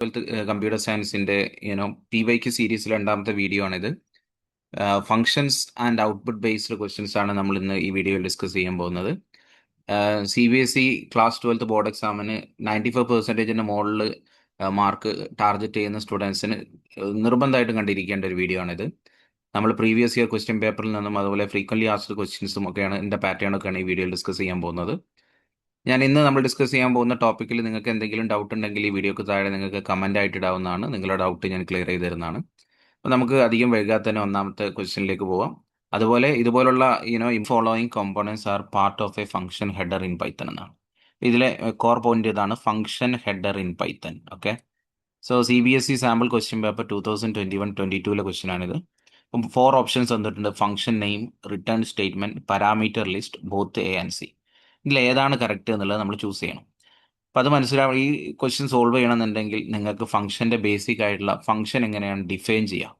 Computer സയൻസിന്റെ PYQ സീരീസിലെ രണ്ടാമത്തെ വീഡിയോ ആണിത്. Functions and output based questions ആണ് നമ്മൾ ഇന്ന് ഈ വീഡിയോയിൽ ഡിസ്കസ് ചെയ്യാൻ പോകുന്നത്. CBSE ക്ലാസ് 12 ബോർഡ് എക്സാമിന് 95% മുകളിൽ മാർക്ക് ടാർഗറ്റ് ചെയ്യുന്ന സ്റ്റുഡൻസിന് നിർബന്ധമായിട്ടും കണ്ടിരിക്കേണ്ട ഒരു വീഡിയോ ആണിത്. നമ്മൾ പ്രീവിയസ് ഇയർ ക്വസ്റ്റ്യൻ പേപ്പറിൽ നിന്നും അതുപോലെ ഫ്രീക്വൻലി ആസ്ക്ഡ് ക്വസ്റ്റ്യൻസും ഒക്കെയാണ് ഇതിന്റെ പാറ്റേൺ ഒക്കെയാണ് ഈ വീഡിയോയിൽ ഡിസ്കസ് ചെയ്യാൻ പോകുന്നത്. ഇന്ന് നമ്മൾ ഡിസ്കസ് ചെയ്യാൻ പോകുന്ന ടോപ്പിക്കിൽ നിങ്ങൾക്ക് എന്തെങ്കിലും ഡൗട്ട് ഉണ്ടെങ്കിൽ ഈ വീഡിയോക്ക് താഴെ നിങ്ങൾക്ക് കമന്റ് ആയിട്ട് ഇടാവുന്നതാണ്. നിങ്ങളുടെ ഡൗട്ട് ഞാൻ ക്ലിയർ ചെയ്ത് തരുന്നതാണ്. അപ്പോൾ നമുക്ക് അധികം വൈകാതെ തന്നെ ഒന്നാമത്തെ ക്വസ്റ്റ്യനിലേക്ക് പോവാം. അതുപോലെ ഇതുപോലുള്ള following components are part of a function header in Python എന്നാണ്. ഇതിലെ കോർ പോയിന്റ് ഇതാണ്, function header in Python. Okay, so CBSE sample question paper 2021-22 question ആണിത്. അപ്പം 4 ഓപ്ഷൻസ് തന്നിട്ടുണ്ട്: function name, return statement, parameter list, both A and C. ഇതിൽ ഏതാണ് correct എന്നുള്ളത് നമ്മൾ ചൂസ് ചെയ്യണം. അപ്പോൾ അത് മനസ്സിലാവും. ഈ ക്വസ്റ്റ്യൻ സോൾവ് ചെയ്യണമെന്നുണ്ടെങ്കിൽ നിങ്ങൾക്ക് ഫംഗ്ഷന്റെ ബേസിക് ആയിട്ടുള്ള ഫംഗ്ഷൻ എങ്ങനെയാണ് ഡിഫൈൻ ചെയ്യുക,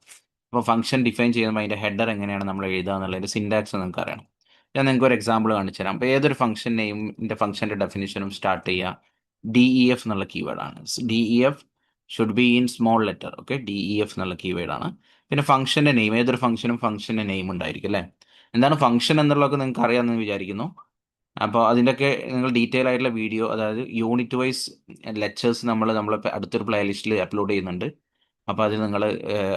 അപ്പോൾ ഫംഗ്ഷൻ ഡിഫൈൻ ചെയ്യുമ്പോൾ അതിന്റെ ഹെഡർ എങ്ങനെയാണ് നമ്മൾ എഴുതുക എന്നുള്ളതിന്റെ സിൻടാക്സ് നിങ്ങൾക്ക് അറിയണം. ഞാൻ നിങ്ങൾക്ക് ഒരു എക്സാമ്പിൾ കാണിച്ചു തരാം. അപ്പോൾ ഏതൊരു ഫംഗ്ഷൻ നെയിമിന്റെ ഫംഗ്ഷന്റെ ഡെഫിനിഷനും സ്റ്റാർട്ട് ചെയ്യുക DEF എന്നുള്ള കീവേഡാണ്. DEF should be in small letter. Okay, DEF എന്നുള്ള കീവേഡാണ്. പിന്നെ ഫംഗ്ഷന്റെ നെയിം, ഏതൊരു ഫംഗ്ഷനും ഫംഗ്ഷന്റെ നെയിം ഉണ്ടായിരിക്കും അല്ലേ. എന്താണ് ഫംഗ്ഷൻ എന്നുള്ളതൊക്കെ നിങ്ങൾക്ക് അറിയാമെന്ന് വിചാരിക്കുന്നു. അപ്പോൾ അതിൻ്റെയൊക്കെ നിങ്ങൾ ഡീറ്റെയിൽ ആയിട്ടുള്ള വീഡിയോ, അതായത് യൂണിറ്റ് വൈസ് ലെക്ചേഴ്സ് നമ്മൾ അടുത്തൊരു പ്ലേലിസ്റ്റിൽ അപ്ലോഡ് ചെയ്യുന്നുണ്ട്. അപ്പോൾ അതിൽ നിങ്ങൾ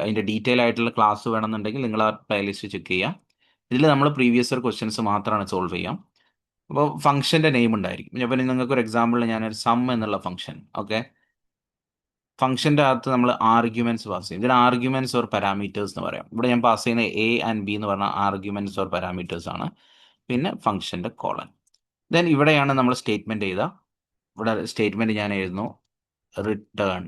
അതിൻ്റെ ഡീറ്റെയിൽ ആയിട്ടുള്ള ക്ലാസ് വേണമെന്നുണ്ടെങ്കിൽ നിങ്ങൾ ആ പ്ലേലിസ്റ്റ് ചെക്ക് ചെയ്യുക. ഇതിൽ നമ്മൾ പ്രീവിയസ് ഇയർ ക്വസ്റ്റ്യൻസ് മാത്രമാണ് സോൾവ് ചെയ്യാം. അപ്പോൾ ഫംഗ്ഷന്റെ നെയിം ഉണ്ടായിരിക്കും. അപ്പോൾ നിങ്ങൾക്ക് ഒരു എക്സാമ്പിൾ ഞാനൊരു സം എന്നുള്ള ഫംഗ്ഷൻ, ഓക്കെ, ഫംഗ്ഷന്റെ അകത്ത് നമ്മൾ ആർഗ്യുമെന്റ്സ് പാസ് ചെയ്യും. ഇതിന് ആർഗ്യുമെന്റ്സ് ഓർ പാരാമീറ്റേഴ്സ് എന്ന് പറയാം. ഇവിടെ ഞാൻ പാസ് ചെയ്യുന്ന A and B എന്ന് പറഞ്ഞ ആർഗ്യുമെന്റ്സ് ഓർ പാരാമീറ്റേഴ്സ് ആണ്. പിന്നെ ഫംഗ്ഷന്റെ കോളൻ. ദെൻ ഇവിടെയാണ് നമ്മൾ സ്റ്റേറ്റ്മെന്റ് ചെയ്ത. ഇവിടെ സ്റ്റേറ്റ്മെന്റ് ഞാൻ എഴുതുന്നു റിട്ടേൺ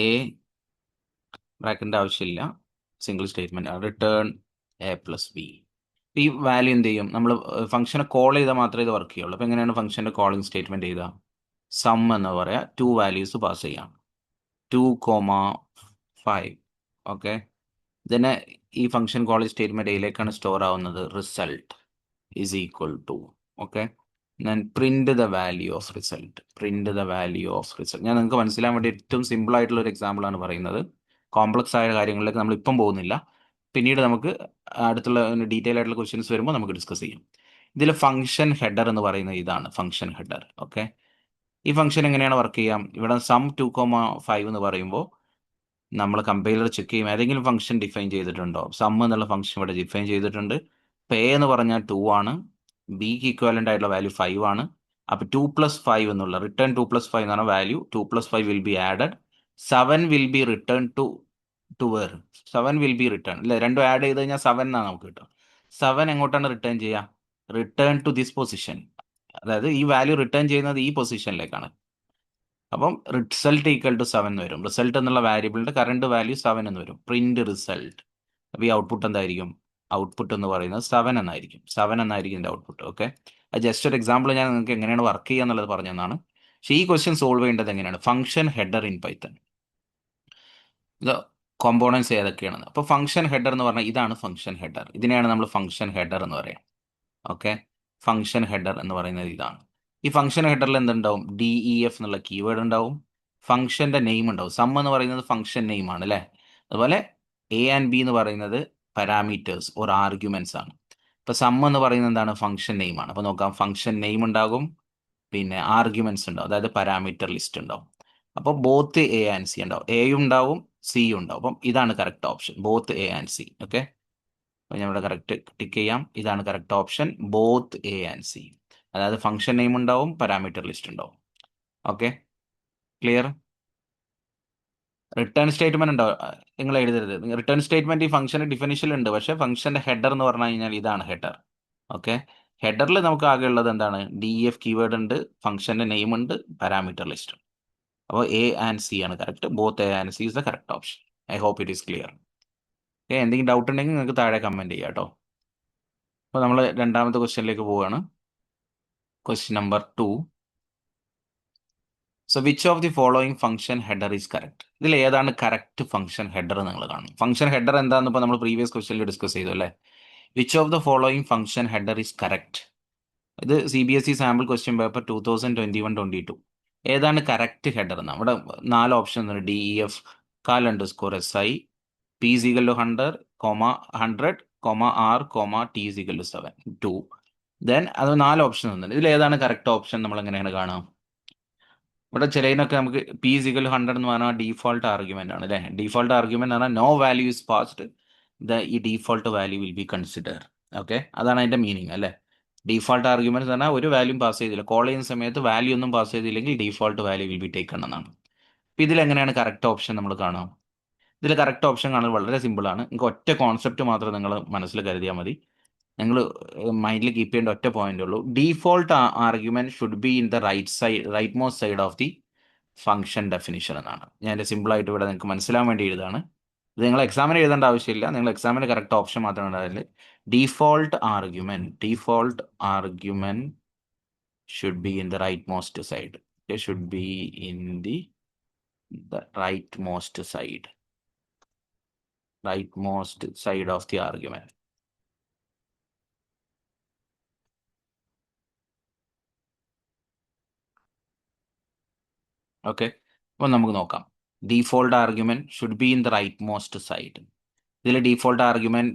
A, ബ്രാക്കറ്റിന്റെ ആവശ്യമില്ല, സിംഗിൾ സ്റ്റേറ്റ്മെന്റ്, റിട്ടേൺ A+B. ഈ വാല്യൂ എന്ത് ചെയ്യും, നമ്മൾ ഫംഗ്ഷനെ കോൾ ചെയ്താൽ മാത്രമേ ഇത് വർക്ക് ചെയ്യുള്ളൂ. അപ്പോൾ എങ്ങനെയാണ് ഫംഗ്ഷന്റെ കോളിംഗ് സ്റ്റേറ്റ്മെന്റ് ചെയ്താൽ സം എന്ന് പറയാം, 2 വാല്യൂസ് പാസ് ചെയ്യാം, 2,5. ഓക്കെ, ഇതിനെ ഈ ഫംഗ്ഷൻ കോളിംഗ് സ്റ്റേറ്റ്മെന്റ് എയിലേക്കാണ് സ്റ്റോർ ആവുന്നത്. Result is equal to, okay, ഞാൻ print the value of result. ഞാൻ നിങ്ങൾക്ക് മനസ്സിലാൻ വേണ്ടി ഏറ്റവും സിമ്പിൾ ആയിട്ടുള്ള ഒരു എക്സാമ്പിൾ ആണ് പറയുന്നത്. കോംപ്ലക്സ് ആയ കാര്യങ്ങളിലേക്ക് നമ്മൾ ഇപ്പം പോകുന്നില്ല. പിന്നീട് നമുക്ക് അടുത്തുള്ള ഡീറ്റെയിൽ ആയിട്ടുള്ള ക്വസ്റ്റ്യൻസ് വരുമ്പോൾ നമുക്ക് ഡിസ്കസ് ചെയ്യും. ഇതിൽ ഫംഗ്ഷൻ ഹെഡർ എന്ന് പറയുന്നത് ഇതാണ് ഫംഗ്ഷൻ ഹെഡർ. ഓക്കെ, ഈ ഫംഗ്ഷൻ എങ്ങനെയാണ് വർക്ക് ചെയ്യാം? ഇവിടെ സം 2,5 എന്ന് പറയുമ്പോൾ നമ്മൾ കമ്പൈലർ ചെക്ക് ചെയ്യും ഏതെങ്കിലും ഫംഗ്ഷൻ ഡിഫൈൻ ചെയ്തിട്ടുണ്ടോ. സം എന്നുള്ള ഫംഗ്ഷൻ ഇവിടെ ഡിഫൈൻ ചെയ്തിട്ടുണ്ട്. പേ എന്ന് പറഞ്ഞാൽ 2 ആണ്, ബിക്ക് ഈക്വലന്റ് ആയിട്ടുള്ള വാല്യൂ 5 ആണ്. അപ്പോൾ 2+5 എന്നുള്ള റിട്ടേൺ 2+5 എന്നാണ് value. 2+5 will be added. 7 will be return to where 7 will be return അല്ലെ, രണ്ടും ആഡ് ചെയ്ത് കഴിഞ്ഞാൽ 7 എന്നാണ് നമുക്ക് കിട്ടുക. 7 എങ്ങോട്ടാണ് റിട്ടേൺ ചെയ്യുക? Return to this position. അതായത് ഈ വാല്യൂ റിട്ടേൺ ചെയ്യുന്നത് ഈ പൊസിഷനിലേക്കാണ്. അപ്പം റിസൾട്ട് ഈക്വൽ ടു 7 എന്ന് വരും. റിസൾട്ട് എന്നുള്ള വാരിയബിളിന്റെ കറണ്ട് വാല്യൂ 7 എന്ന് വരും. Print result. അപ്പോൾ ഈ ഔട്ട്പുട്ട് എന്തായിരിക്കും? ഔട്ട്പുട്ട് എന്ന് പറയുന്നത് 7 എന്നായിരിക്കും. 7 എന്നായിരിക്കും ഇതിന്റെ ഔട്ട്പുട്ട്. ഓക്കെ, അത് ജസ്റ്റ് ഒരു എക്സാമ്പിൾ ഞാൻ നിങ്ങൾക്ക് എങ്ങനെയാണ് വർക്ക് ചെയ്യുക എന്നുള്ളത് പറഞ്ഞതാണ്. പക്ഷേ ഈ ക്വസ്റ്റ്യൻ സോൾവ് ചെയ്യേണ്ടത് എങ്ങനെയാണ്? Function header in Python. ഇത് കോമ്പോണൻസ് ഏതൊക്കെയാണെന്ന്. അപ്പോൾ ഫംഗ്ഷൻ ഹെഡർ എന്ന് പറഞ്ഞാൽ ഇതാണ് ഫംഗ്ഷൻ ഹെഡർ. ഇതിനെയാണ് നമ്മൾ ഫംഗ്ഷൻ ഹെഡർ എന്ന് പറയാം. ഓക്കെ, ഫംഗ്ഷൻ ഹെഡർ എന്ന് പറയുന്നത് ഇതാണ്. ഈ ഫംഗ്ഷൻ ഹെഡറിൽ എന്തുണ്ടാവും? DEF എന്നുള്ള കീവേഡ് ഉണ്ടാവും. ഫംഗ്ഷന്റെ നെയിം ഉണ്ടാവും. സം എന്ന് പറയുന്നത് ഫംഗ്ഷൻ നെയിം ആണ് അല്ലേ. അതുപോലെ A and B എന്ന് പറയുന്നത് പാരാമീറ്റേഴ്സ് ഓർ ആർഗ്യുമെന്റ്സ് ആണ്. ഇപ്പൊ സം എന്ന് പറയുന്നത് എന്താണ്? ഫംഗ്ഷൻ നെയിം ആണ്. അപ്പൊ നോക്കാം, ഫംഗ്ഷൻ നെയിം ഉണ്ടാകും, പിന്നെ ആർഗ്യുമെന്റ്സ് ഉണ്ടാവും, അതായത് പാരാമീറ്റർ ലിസ്റ്റ് ഉണ്ടാവും. അപ്പോൾ ബോത്ത് A and C ഉണ്ടാവും. എയും ഉണ്ടാവും, സിയും ഉണ്ടാവും. അപ്പം ഇതാണ് correct option, both A and C. Okay, അപ്പോൾ ഞാൻ ഇവിടെ കറക്റ്റ് ടിക്ക് ചെയ്യാം. ഇതാണ് correct option, both A and C. അതായത് ഫംഗ്ഷൻ നെയിം ഉണ്ടാവും, പാരാമീറ്റർ ലിസ്റ്റ് ഉണ്ടാവും. Okay, clear? റിട്ടേൺ സ്റ്റേറ്റ്മെന്റ് ഉണ്ടോ? നിങ്ങൾ എഴുതരുത്. റിട്ടേൺ സ്റ്റേറ്റ്മെന്റ് ഈ ഫംഗ്ഷന്റെ ഡിഫിനിഷനിൽ ഉണ്ട്, പക്ഷേ ഫംഗ്ഷന്റെ ഹെഡർ എന്ന് പറഞ്ഞു കഴിഞ്ഞാൽ ഇതാണ് ഹെഡർ. ഓക്കെ, ഹെഡറിൽ നമുക്ക് ആകെ ഉള്ളത് എന്താണ്? DEF കീവേഡ് ഉണ്ട്, ഫംഗ്ഷന്റെ നെയിം ഉണ്ട്, പാരാമീറ്റർ ലിസ്റ്റ്. അപ്പോൾ A and C ആണ് correct. Both A and C is the correct option. I hope it is clear. Okay, എന്തെങ്കിലും ഡൗട്ട് ഉണ്ടെങ്കിൽ നിങ്ങൾക്ക് താഴെ കമന്റ് ചെയ്യാം കേട്ടോ. അപ്പോൾ നമ്മൾ രണ്ടാമത്തെ ക്വസ്റ്റ്യനിലേക്ക് പോവുകയാണ്. Question number 2. So which of the following function header is correct? ഇതിൽ ഏതാണ് കറക്റ്റ് ഫംഗ്ഷൻ ഹെഡർ നിങ്ങൾ കാണും. ഫംഗ്ഷൻ ഹെഡർ എന്താണെന്ന് ഇപ്പോൾ നമ്മൾ പ്രീവിയസ് ക്വസ്റ്റ്യനിൽ ഡിസ്കസ് ചെയ്തു അല്ലേ. Which of the following function header is correct? ഇത് CBSE സാമ്പിൾ ക്വസ്റ്റ്യൻ പേപ്പർ 2021-22. ഏതാണ് കറക്റ്റ് ഹെഡർ എന്ന് അവിടെ 4 option DEF CAL_SI P is equal to 100, 100, R, T is equal to 7, 2. Then അത് 4 ഓപ്ഷൻ തന്നിട്ടുണ്ട്. ഇതിൽ ഏതാണ് കറക്റ്റ് ഓപ്ഷൻ നമ്മൾ എങ്ങനെയാണ് കാണാം? ഇവിടെ ചിലതിനൊക്കെ നമുക്ക് P is equal to 100 എന്ന് പറഞ്ഞാൽ ഡീഫോൾട്ട് ആർഗ്യുമെന്റ് ആണ് അല്ലേ? ഡീഫോൾട്ട് ആർഗ്യുമെന്റ് പറഞ്ഞാൽ നോ വാല്യൂ ഇസ് പാസ്ഡ് ഈ default value will B consider. Okay, അതാണ് അതിന്റെ മീനിങ് അല്ലേ? ഡീഫോൾട്ട് ആർഗ്യുമെന്റ് പറഞ്ഞാൽ ഒരു വാല്യൂ പാസ് ചെയ്തില്ല, കോൾ ചെയ്യുന്ന സമയത്ത് വാല്യൂ ഒന്നും പാസ് ചെയ്തില്ലെങ്കിൽ default value will be taken എന്നാണ്. അപ്പോൾ ഇതിൽ എങ്ങനെയാണ് കറക്റ്റ് ഓപ്ഷൻ നമ്മൾ കാണാം? ഇതിൽ കറക്റ്റ് ഓപ്ഷൻ കാണാൻ വളരെ സിമ്പിൾ ആണ്. നിങ്ങൾക്ക് ഒറ്റ കോൺസെപ്റ്റ് മാത്രം നിങ്ങൾ മനസ്സിൽ കരുതിയാൽ മതി. നിങ്ങൾ മൈൻഡിൽ കീപ്പ് ചെയ്യേണ്ട ഒറ്റ പോയിന്റ് ഉള്ളൂ. Default argument should be in the right most side of the function definition എന്നാണ്. ഞാൻ സിമ്പിളായിട്ട് ഇവിടെ നിങ്ങൾക്ക് മനസ്സിലാൻ വേണ്ടി എഴുതാണ്. ഇത് നിങ്ങൾ എക്സാമിന് എഴുതേണ്ട ആവശ്യമില്ല, നിങ്ങൾ എക്സാമിന് കറക്റ്റ് ഓപ്ഷൻ മാത്രം ഉണ്ടാവില്ല. Default argument should be in the right most side. Should be in the right most side of the argument. Okay, അപ്പോൾ നമുക്ക് നോക്കാം. Default argument should be in the right most side. ഇതിൽ default argument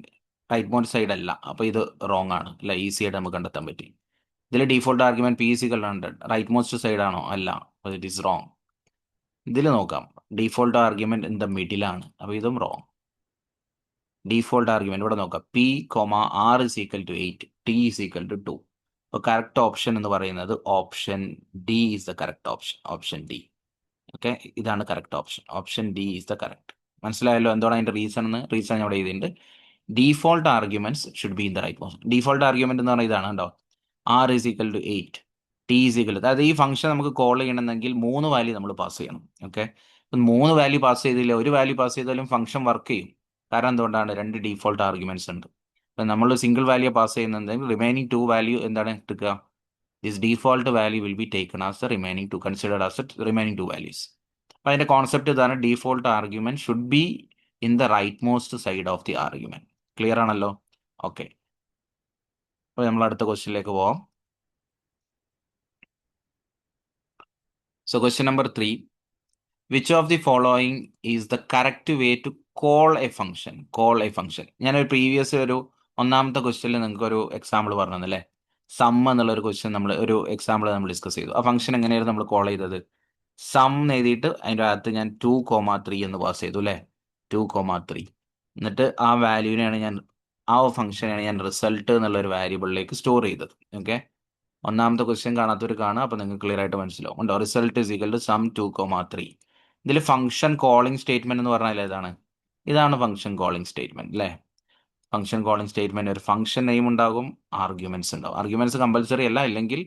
right most side അല്ല, അപ്പോൾ ഇത് wrong ആണ് അല്ല, easy ആയിട്ട് നമുക്ക് കണ്ടെത്താൻ പറ്റി. ഇതിൽ default argument P is equal to 100 right most side ആണോ? അല്ല, അപ്പോൾ ഇറ്റ് ഈസ് റോങ്. ഇതിൽ നോക്കാം, ഡീഫോൾട്ട് ആർഗ്യുമെന്റ് ഇൻ ദ മിഡിലാണ്, അപ്പോൾ ഇതും റോങ്. ഡീഫോൾട്ട് ആർഗ്യുമെന്റ് ഇവിടെ നോക്കാം, P, R is equal to 8, T is equal to 2. അപ്പോൾ കറക്റ്റ് ഓപ്ഷൻ എന്ന് പറയുന്നത് option D is the correct option. Option D. Okay, ഇതാണ് correct option. Option D is the correct. മനസ്സിലായല്ലോ എന്താണ് അതിന്റെ റീസൺ എന്ന്? റീസൺ ഞാൻ ഇവിടെ എഴുതിയിട്ടുണ്ട്. Default arguments should be in the right most. Default argument എന്ന് പറഞ്ഞാൽ ഇതാണ് കേട്ടോ. R is equal to 8, T is equal to, അതായത് ഈ ഫംഗ്ഷൻ നമുക്ക് കോൾ ചെയ്യണമെങ്കിൽ 3 വാല്യൂ നമ്മൾ പാസ് ചെയ്യണം. ഓക്കെ, 3 വാല്യൂ പാസ് ചെയ്തില്ല, ഒരു വാല്യൂ പാസ് ചെയ്താലും ഫംഗ്ഷൻ വർക്ക് ചെയ്യും. കാരണം എന്തുകൊണ്ടാണ്? 2 ഡീഫോൾട്ട് ആർഗ്യുമെന്റ്സ് ഉണ്ട്. അപ്പം നമ്മൾ സിംഗിൾ വാല്യൂ പാസ് ചെയ്യുന്നുണ്ടെങ്കിൽ റിമൈനിങ് 2 വാല്യൂ എന്താണ് എടുക്കുക? This default value will be taken as the remaining 2, considered as the remaining 2 values. അപ്പം അതിന്റെ കോൺസെപ്റ്റ് ഇതാണ്, default argument should be in the right most side of the argument. Clear ആണല്ലോ? Okay, അപ്പോൾ നമ്മൾ അടുത്ത ക്വസ്റ്റ്യനിലേക്ക് പോവാം. So question number 3, which of the following is the correct way to call a function? ഞാനൊരു പ്രീവിയസ് ഒരു ഒന്നാമത്തെ ക്വസ്റ്റ്യനിൽ നിങ്ങൾക്ക് ഒരു എക്സാമ്പിൾ പറഞ്ഞു അല്ലേ? സം എന്നുള്ളൊരു ക്വസ്റ്റ്യൻ നമ്മൾ ഒരു എക്സാമ്പിൾ നമ്മൾ ഡിസ്കസ് ചെയ്തു. ആ ഫംഗ്ഷൻ എങ്ങനെയായിരുന്നു നമ്മൾ കോൾ ചെയ്തത്? സം എഴുതിയിട്ട് അതിൻ്റെ അകത്ത് ഞാൻ 2,3 എന്ന് പാസ് ചെയ്തു അല്ലേ? 2,3. എന്നിട്ട് ആ വാല്യൂവിനെയാണ് ആ ഫംഗ്ഷനെയാണ് ഞാൻ റിസൾട്ട് എന്നുള്ള ഒരു വാരിയബിളിലേക്ക് സ്റ്റോർ ചെയ്തത്. ഓക്കെ, ഒന്നാമത്തെ ക്വസ്റ്റ്യൻ കാണാത്തൊരു കാണുക, അപ്പോൾ നിങ്ങൾക്ക് ക്ലിയർ ആയിട്ട് മനസ്സിലാവും. ഉണ്ടോ? Result is equal to sum 2,3. ഇതിൽ ഫംഗ്ഷൻ കോളിംഗ് സ്റ്റേറ്റ്മെന്റ് എന്ന് പറഞ്ഞാൽ ഏതാണ്? ഇതാണ് ഫംഗ്ഷൻ കോളിംഗ് സ്റ്റേറ്റ്മെന്റ് അല്ലേ? ഫംഗ്ഷൻ കോളിംഗ് സ്റ്റേറ്റ്മെന്റ് ഒരു ഫംഗ്ഷൻ നെയിം ഉണ്ടാകും, ആർഗ്യുമെന്റ്സ് ഉണ്ടാവും. ആർഗ്യുമെന്റ്സ് കമ്പൽസറി അല്ല, അല്ലെങ്കിൽ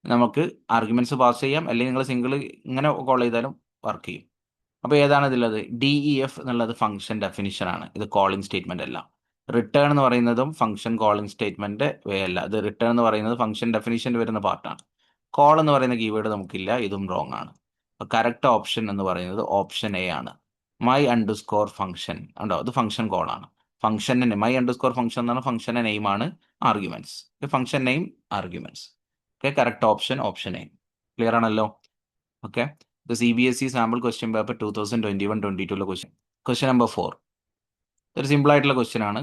നമുക്ക് ആർഗ്യുമെന്റ്സ് പാസ് ചെയ്യാം, അല്ലെങ്കിൽ നിങ്ങൾ സിംഗിൾ ഇങ്ങനെ കോൾ ചെയ്താലും വർക്ക് ചെയ്യും. അപ്പോൾ ഏതാണ് ഇതിലുള്ളത്? DEF എന്നുള്ളത് ഫംഗ്ഷൻ ഡെഫിനിഷൻ ആണ്, ഇത് കോളിംഗ് സ്റ്റേറ്റ്മെന്റ് അല്ല. റിട്ടേൺ എന്ന് പറയുന്നതും ഫംഗ്ഷൻ കോളിംഗ് സ്റ്റേറ്റ്മെന്റ് വേ അല്ല, ഇത് റിട്ടേൺ എന്ന് പറയുന്നത് ഫംഗ്ഷൻ ഡെഫിനിഷനിൽ വരുന്ന പാർട്ടാണ്. കോൾ എന്ന് പറയുന്ന കീവേഡ് നമുക്കില്ല, ഇതും റോങ് ആണ്. കറക്റ്റ് ഓപ്ഷൻ എന്ന് പറയുന്നത് ഓപ്ഷൻ എ ആണ്. my_function ഫംഗ്ഷൻ ഉണ്ടോ? ഇത് ഫംഗ്ഷൻ കോൾ ആണ്. ഫംഗ്ഷന്റെ my_function എന്ന് പറഞ്ഞാൽ ഫംഗ്ഷന്റെ നെയിം ആണ്, arguments. Function name arguments. Okay, correct option A. Clear ആണല്ലോ? ഓക്കെ, ഇത് CBSE sample question paper 2021-22 question number 4. ഒരു സിമ്പിൾ ആയിട്ടുള്ള ക്വസ്റ്റ്യൻ ആണ്.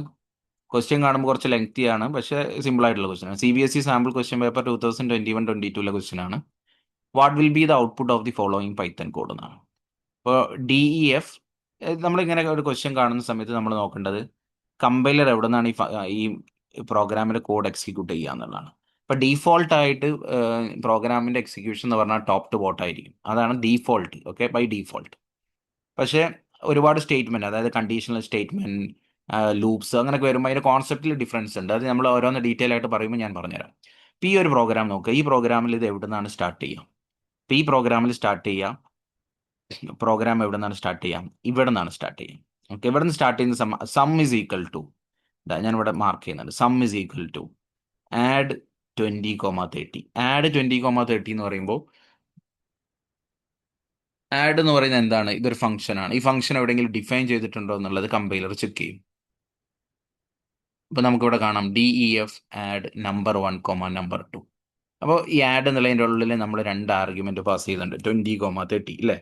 ക്വസ്റ്റ്യൻ കാണുമ്പോൾ കുറച്ച് ലെങ്തി ആണ്, പക്ഷേ സിമ്പിൾ ആയിട്ടുള്ള ക്വസ്റ്റ്യൻ ആണ്. CBSE sample question paper 2021-22 question ആണ്. What will be the output of the following Python code എന്നാണ്. ഇപ്പോൾ DEF നമ്മളിങ്ങനെ ഒരു ക്വസ്റ്റ്യൻ കാണുന്ന സമയത്ത് നമ്മൾ നോക്കേണ്ടത് കമ്പൈലർ എവിടെ നിന്നാണ് ഈ പ്രോഗ്രാമിൻ്റെ കോഡ് എക്സിക്യൂട്ട് ചെയ്യുക എന്നുള്ളതാണ്. ഇപ്പോൾ ഡീഫോൾട്ട് ആയിട്ട് പ്രോഗ്രാമിൻ്റെ എക്സിക്യൂഷൻ എന്ന് പറഞ്ഞാൽ ടോപ്പ് ടു ബോട്ടം ആയിരിക്കും, അതാണ് ഡീഫോൾട്ട്. Okay, by default. പക്ഷേ ഒരുപാട് സ്റ്റേറ്റ്മെന്റ്, അതായത് കണ്ടീഷണൽ സ്റ്റേറ്റ്മെന്റ്, ലൂപ്സ് അങ്ങനെയൊക്കെ വരുമ്പോൾ അതിൻ്റെ കോൺസെപ്റ്റിൽ ഡിഫറൻസ് ഉണ്ട്. അത് നമ്മൾ ഓരോന്ന് ഡീറ്റെയിൽ ആയിട്ട് പറയുമ്പോൾ ഞാൻ പറഞ്ഞുതരാം. ഇപ്പോൾ ഈ ഒരു പ്രോഗ്രാം നോക്കുക, ഈ പ്രോഗ്രാമിൽ ഇത് എവിടെ നിന്നാണ് സ്റ്റാർട്ട് ചെയ്യുക? ഇപ്പോൾ ഈ പ്രോഗ്രാമിൽ സ്റ്റാർട്ട് ചെയ്യാം, പ്രോഗ്രാം എവിടെ നിന്നാണ് സ്റ്റാർട്ട് ചെയ്യാം? ഇവിടെ നിന്നാണ് സ്റ്റാർട്ട് ചെയ്യാം. ഓക്കെ, ഇവിടെ നിന്ന് സ്റ്റാർട്ട് ചെയ്യുന്ന സം ഇസ് ഈക്വൽ ടു, ഞാൻ ഇവിടെ മാർക്ക് ചെയ്യുന്നുണ്ട്, sum is equal to add 20,30. Add 20,30 എന്ന് പറയുമ്പോൾ ആഡ് എന്ന് പറയുന്നത് എന്താണ്? ഇതൊരു ഫംഗ്ഷൻ ആണ്. ഈ ഫംഗ്ഷൻ എവിടെയെങ്കിലും ഡിഫൈൻ ചെയ്തിട്ടുണ്ടോ എന്നുള്ളത് കമ്പൈലർ ചെക്ക് ചെയ്യും. ഇപ്പൊ നമുക്കിവിടെ കാണാം DEF ആഡ് നമ്പർ 1, നമ്പർ 2. അപ്പോൾ ഈ ആഡ് എന്നുള്ളതിൻ്റെ ഉള്ളിൽ നമ്മൾ 2 ആർഗ്യുമെന്റ് പാസ് ചെയ്യുന്നുണ്ട്, 20,30 അല്ലേ?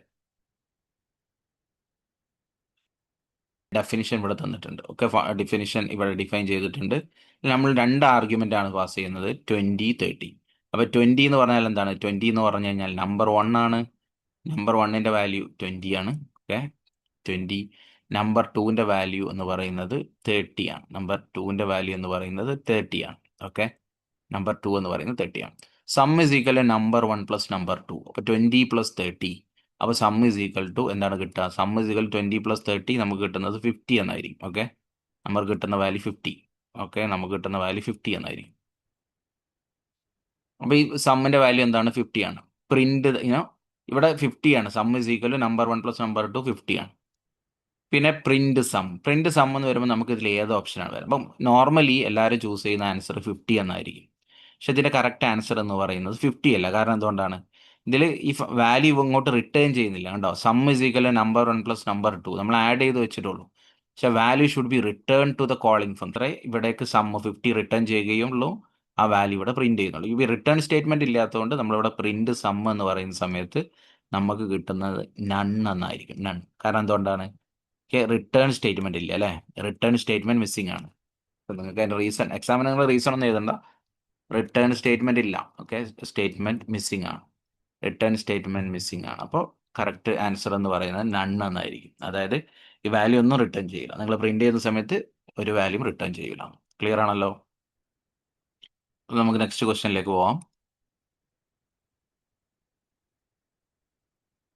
ഡെഫിനിഷൻ ഇവിടെ തന്നിട്ടുണ്ട്. ഓക്കെ, ഡെഫിനിഷൻ ഇവിടെ ഡിഫൈൻ ചെയ്തിട്ടുണ്ട്. നമ്മൾ 2 ആർഗ്യുമെന്റ് ആണ് പാസ് ചെയ്യുന്നത്, 20, 30. അപ്പോൾ 20 എന്ന് പറഞ്ഞാൽ എന്താണ്? 20 എന്ന് പറഞ്ഞു കഴിഞ്ഞാൽ നമ്പർ 1 ആണ്. നമ്പർ 1ന്റെ വാല്യൂ 20 ആണ്. ഓക്കെ, 20. നമ്പർ 2ന്റെ വാല്യൂ എന്ന് പറയുന്നത് 30 ആണ്. നമ്പർ 2ന്റെ വാല്യൂ എന്ന് പറയുന്നത് 30 ആണ്. ഓക്കെ, നമ്പർ 2 എന്ന് പറയുന്നത് 30 ആണ്. Sum is equal to number 1 plus number 2. അപ്പോൾ 20 പ്ലസ് 30. അപ്പോൾ സം ഇസ് ഈക്വൽ ടു എന്താണ് കിട്ടുക? സം ഇസ് ഈക്വൽ 20 പ്ലസ് 30 നമുക്ക് കിട്ടുന്നത് 50 എന്നായിരിക്കും. ഓക്കെ, നമുക്ക് കിട്ടുന്ന വാല്യൂ 50. ഓക്കെ, നമുക്ക് കിട്ടുന്ന വാല്യൂ 50 എന്നായിരിക്കും. അപ്പോൾ ഈ സമ്മിന്റെ വാല്യൂ എന്താണ്? 50 ആണ്. പ്രിന്റ് ഇവിടെ 50 ആണ്. Sum is equal to number 1 plus number 2 50 ആണ്. പിന്നെ പ്രിന്റ് സം എന്ന് വരുമ്പോൾ നമുക്ക് ഇതിൽ ഏത് ഓപ്ഷനാണ് വരുന്നത്? അപ്പം നോർമലി എല്ലാവരും ചൂസ് ചെയ്യുന്ന ആൻസർ 50 എന്നായിരിക്കും. പക്ഷെ ഇതിന്റെ കറക്റ്റ് ആൻസർ എന്ന് പറയുന്നത് 50 അല്ല. കാരണം എന്തുകൊണ്ടാണ്? ഇതിൽ ഈ വാല്യൂ ഇങ്ങോട്ട് റിട്ടേൺ ചെയ്യുന്നില്ല. കണ്ടോ, sum is equal number 1 plus number 2 നമ്മൾ ആഡ് ചെയ്ത് വെച്ചിട്ടുള്ളൂ. പക്ഷെ value should be return to the calling function. ഇവിടേക്ക് സം 50 റിട്ടേൺ ചെയ്യുകയുള്ളൂ, ആ വാല്യൂ ഇവിടെ പ്രിന്റ് ചെയ്യുന്നുള്ളൂ. ഈ റിട്ടേൺ സ്റ്റേറ്റ്മെന്റ് ഇല്ലാത്തതുകൊണ്ട് നമ്മളിവിടെ പ്രിന്റ് സം എന്ന് പറയുന്ന സമയത്ത് നമുക്ക് കിട്ടുന്നത് നൺ എന്നായിരിക്കും. നൺ. കാരണം എന്തുകൊണ്ടാണ്? റിട്ടേൺ സ്റ്റേറ്റ്മെന്റ് ഇല്ല അല്ലേ? റിട്ടേൺ സ്റ്റേറ്റ്മെന്റ് മിസ്സിംഗ് ആണ്. അപ്പോൾ നിങ്ങൾക്ക് അതിന്റെ റീസൺ, എക്സാമിന് നിങ്ങൾ റീസൺ ഒന്നും എഴുതണ്ട. റിട്ടേൺ സ്റ്റേറ്റ്മെന്റ് ഇല്ല. ഓക്കെ, സ്റ്റേറ്റ്മെന്റ് മിസ്സിംഗ് ആണ്. റിട്ടേൺ സ്റ്റേറ്റ്മെന്റ് മിസ്സിംഗ് ആണ്. അപ്പോൾ കറക്റ്റ് ആൻസർ എന്ന് പറയുന്നത് നൺ എന്നായിരിക്കും. അതായത് ഈ വാല്യൂ ഒന്നും റിട്ടേൺ ചെയ്യില്ല. നിങ്ങൾ പ്രിന്റ് ചെയ്യുന്ന സമയത്ത് ഒരു വാല്യൂ റിട്ടേൺ ചെയ്യില്ല. ക്ലിയർ ആണല്ലോ? അപ്പോൾ നമുക്ക് നെക്സ്റ്റ് ക്വസ്റ്റ്യനിലേക്ക് പോവാം.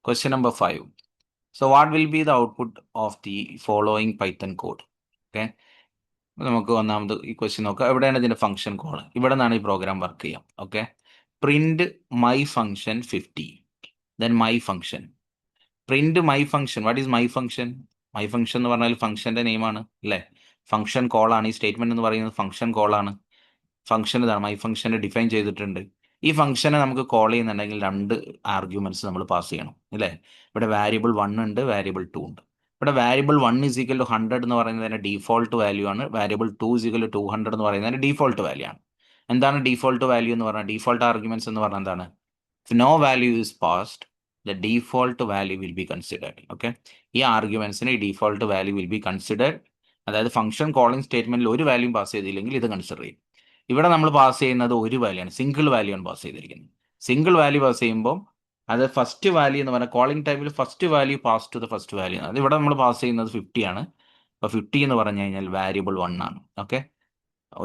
Question number 5. So what will be the output of the following Python code? Okay. നമുക്ക് ഒന്നാമത് ഈ ക്വസ്റ്റ്യൻ നോക്കാം. എവിടെയാണ് ഇതിന്റെ ഫംഗ്ഷൻ കോൾ? ഇവിടെ നിന്നാണ് ഈ പ്രോഗ്രാം വർക്ക് ചെയ്യാം. Okay, print my function 50. Then my function. Print my function. What is my function? My function എന്ന് പറഞ്ഞാൽ ഫംഗ്ഷന്റെ നെയിമാണ് അല്ലേ? ഫംഗ്ഷൻ കോൾ ആണ്. ഈ സ്റ്റേറ്റ്മെന്റ് എന്ന് പറയുന്നത് ഫംഗ്ഷൻ കോൾ ആണ്. ഫംഗ്ഷൻ ഇതാണ്, മൈ ഫംഗ്ഷനെ ഡിഫൈൻ ചെയ്തിട്ടുണ്ട്. ഈ ഫംഗ്ഷനെ നമുക്ക് കോൾ ചെയ്യുന്നുണ്ടെങ്കിൽ 2 ആർഗ്യുമെന്റ്സ് നമ്മൾ പാസ് ചെയ്യണം അല്ലേ? ഇവിടെ വാരിയബിൾ 1 ഉണ്ട്, വാരിയബിൾ 2 ഉണ്ട്. ഇവിടെ വാരിയബിൾ 1 ഈസ് ഈക്വൽ ടു 100 എന്ന് പറയുന്നതിന്റെ ഡീഫോൾട്ട് വാല്യൂ ആണ്. വാരിയബിൾ 2 ഈസ് ഈക്വൽ ടു 200 എന്ന് പറയുന്നതിന്റെ ഡീഫോൾട്ട് വാല്യൂ ആണ്. എന്താണ് ഡീഫോൾട്ട് വാല്യൂ എന്ന് പറഞ്ഞാൽ? ഡീഫോൾട്ട് ആർഗ്യുമെന്റ്സ് എന്ന് പറഞ്ഞാൽ എന്താണ്? If no value is passed, the default value will be considered. Okay, ഈ ആർഗ്യുമെന്റ്സിന് default value will be considered. അതായത് ഫംഗ്ഷൻ കോളിംഗ് സ്റ്റേറ്റ്മെന്റിൽ ഒരു വാല്യൂ പാസ് ചെയ്തില്ലെങ്കിൽ ഇത് കൺസിഡർ ചെയ്യും. ഇവിടെ നമ്മൾ പാസ് ചെയ്യുന്നത് ഒരു വാല്യൂ ആണ്, സിംഗിൾ വാല്യൂ ആണ് പാസ് ചെയ്തിരിക്കുന്നത്. സിംഗിൾ വാല്യൂ പാസ് ചെയ്യുമ്പോൾ അത് ഫസ്റ്റ് വാല്യൂ എന്ന് പറഞ്ഞാൽ കോളിംഗ് ടൈമിൽ first value pass to the first value ആണ്. അത് ഇവിടെ നമ്മൾ പാസ് ചെയ്യുന്നത് 50 ആണ്. അപ്പോൾ 50 എന്ന് പറഞ്ഞു കഴിഞ്ഞാൽ വാരിയബിൾ 1 ആണ്. ഓക്കെ,